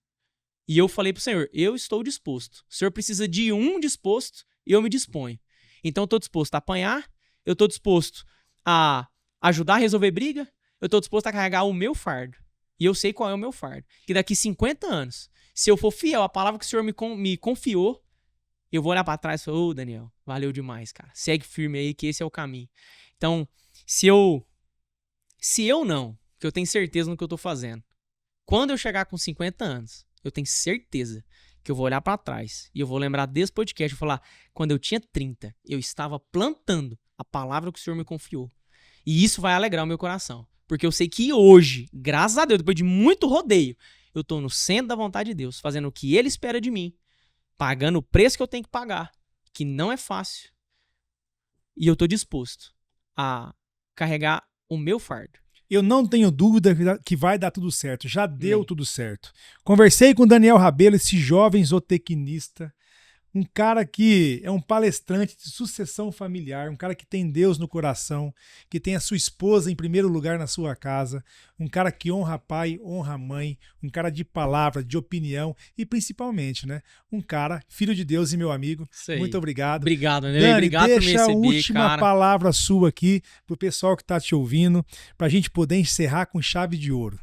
E eu falei pro Senhor, eu estou disposto. O Senhor precisa de um disposto e eu me disponho. Então eu estou disposto a apanhar, eu estou disposto a ajudar a resolver briga, eu estou disposto a carregar o meu fardo. E eu sei qual é o meu fardo. Que daqui 50 anos, se eu for fiel à palavra que o Senhor me confiou, eu vou olhar para trás e falar, ô Daniel, valeu demais, cara. Segue firme aí que esse é o caminho. Então, se eu não, que eu tenho certeza no que eu estou fazendo, quando eu chegar com 50 anos, eu tenho certeza que eu vou olhar para trás e eu vou lembrar desse podcast e falar, quando eu tinha 30, eu estava plantando a palavra que o Senhor me confiou. E isso vai alegrar o meu coração. Porque eu sei que hoje, graças a Deus, depois de muito rodeio, eu estou no centro da vontade de Deus, fazendo o que Ele espera de mim, pagando o preço que eu tenho que pagar, que não é fácil. E eu estou disposto a carregar o meu fardo. Eu não tenho dúvida que vai dar tudo certo. Já deu tudo certo. Conversei com o Daniel Rabelo, esse jovem zootecnista, um cara que é um palestrante de sucessão familiar, um cara que tem Deus no coração, que tem a sua esposa em primeiro lugar na sua casa, um cara que honra pai, honra mãe, um cara de palavra, de opinião e principalmente, né, um cara, filho de Deus e meu amigo. Muito obrigado. Obrigado, né? Dani, obrigado por me receber, deixa a última palavra sua aqui pro pessoal que tá te ouvindo, pra gente poder encerrar com chave de ouro.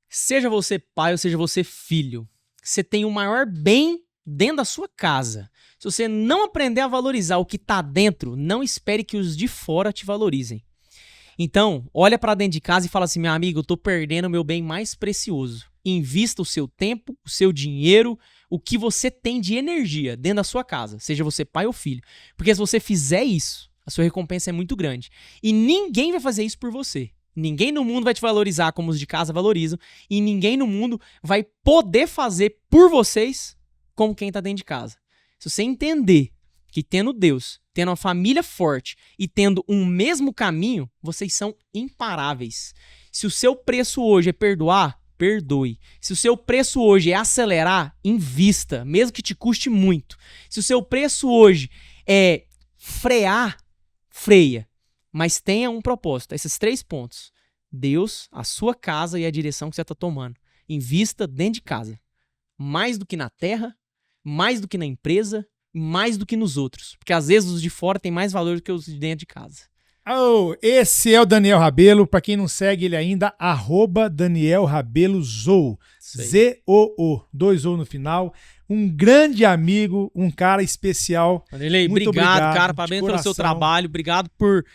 Seja você pai ou seja você filho, você tem o maior bem dentro da sua casa. Se você não aprender a valorizar o que está dentro, não espere que os de fora te valorizem. Então, olha para dentro de casa e fala assim, meu amigo, eu estou perdendo o meu bem mais precioso. Invista o seu tempo, o seu dinheiro, o que você tem de energia dentro da sua casa, seja você pai ou filho. Porque se você fizer isso, a sua recompensa é muito grande. E ninguém vai fazer isso por você. Ninguém no mundo vai te valorizar como os de casa valorizam. E ninguém no mundo vai poder fazer por vocês como quem está dentro de casa. Se você entender que tendo Deus, tendo uma família forte e tendo um mesmo caminho, vocês são imparáveis. Se o seu preço hoje é perdoar, perdoe. Se o seu preço hoje é acelerar, invista, mesmo que te custe muito. Se o seu preço hoje é frear, freia. Mas tenha um propósito, esses 3 pontos. Deus, a sua casa e a direção que você está tomando. Invista dentro de casa. Mais do que na terra, mais do que na empresa, mais do que nos outros. Porque às vezes os de fora têm mais valor do que os de dentro de casa. Oh, esse é o Daniel Rabelo. Para quem não segue ele ainda, @DanielRabeloZoo. Z-O-O. 2 O no final. Um grande amigo, um cara especial. Vanderlei, obrigado, cara. Parabéns pelo seu trabalho. Obrigado por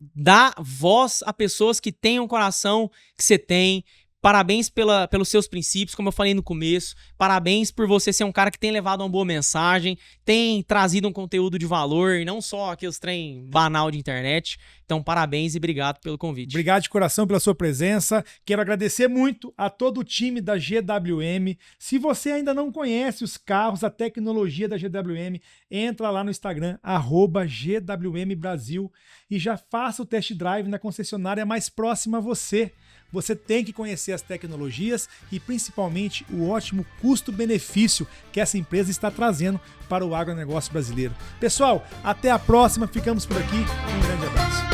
dar voz a pessoas que têm um coração que você tem. Parabéns pelos seus princípios, como eu falei no começo. Parabéns por você ser um cara que tem levado uma boa mensagem, tem trazido um conteúdo de valor e não só aqueles trem banal de internet. Então, parabéns e obrigado pelo convite. Obrigado de coração pela sua presença. Quero agradecer muito a todo o time da GWM. Se você ainda não conhece os carros, a tecnologia da GWM, entra lá no Instagram, @GWM Brasil, e já faça o test drive na concessionária mais próxima a você. Você tem que conhecer as tecnologias e principalmente o ótimo custo-benefício que essa empresa está trazendo para o agronegócio brasileiro. Pessoal, até a próxima. Ficamos por aqui. Um grande abraço.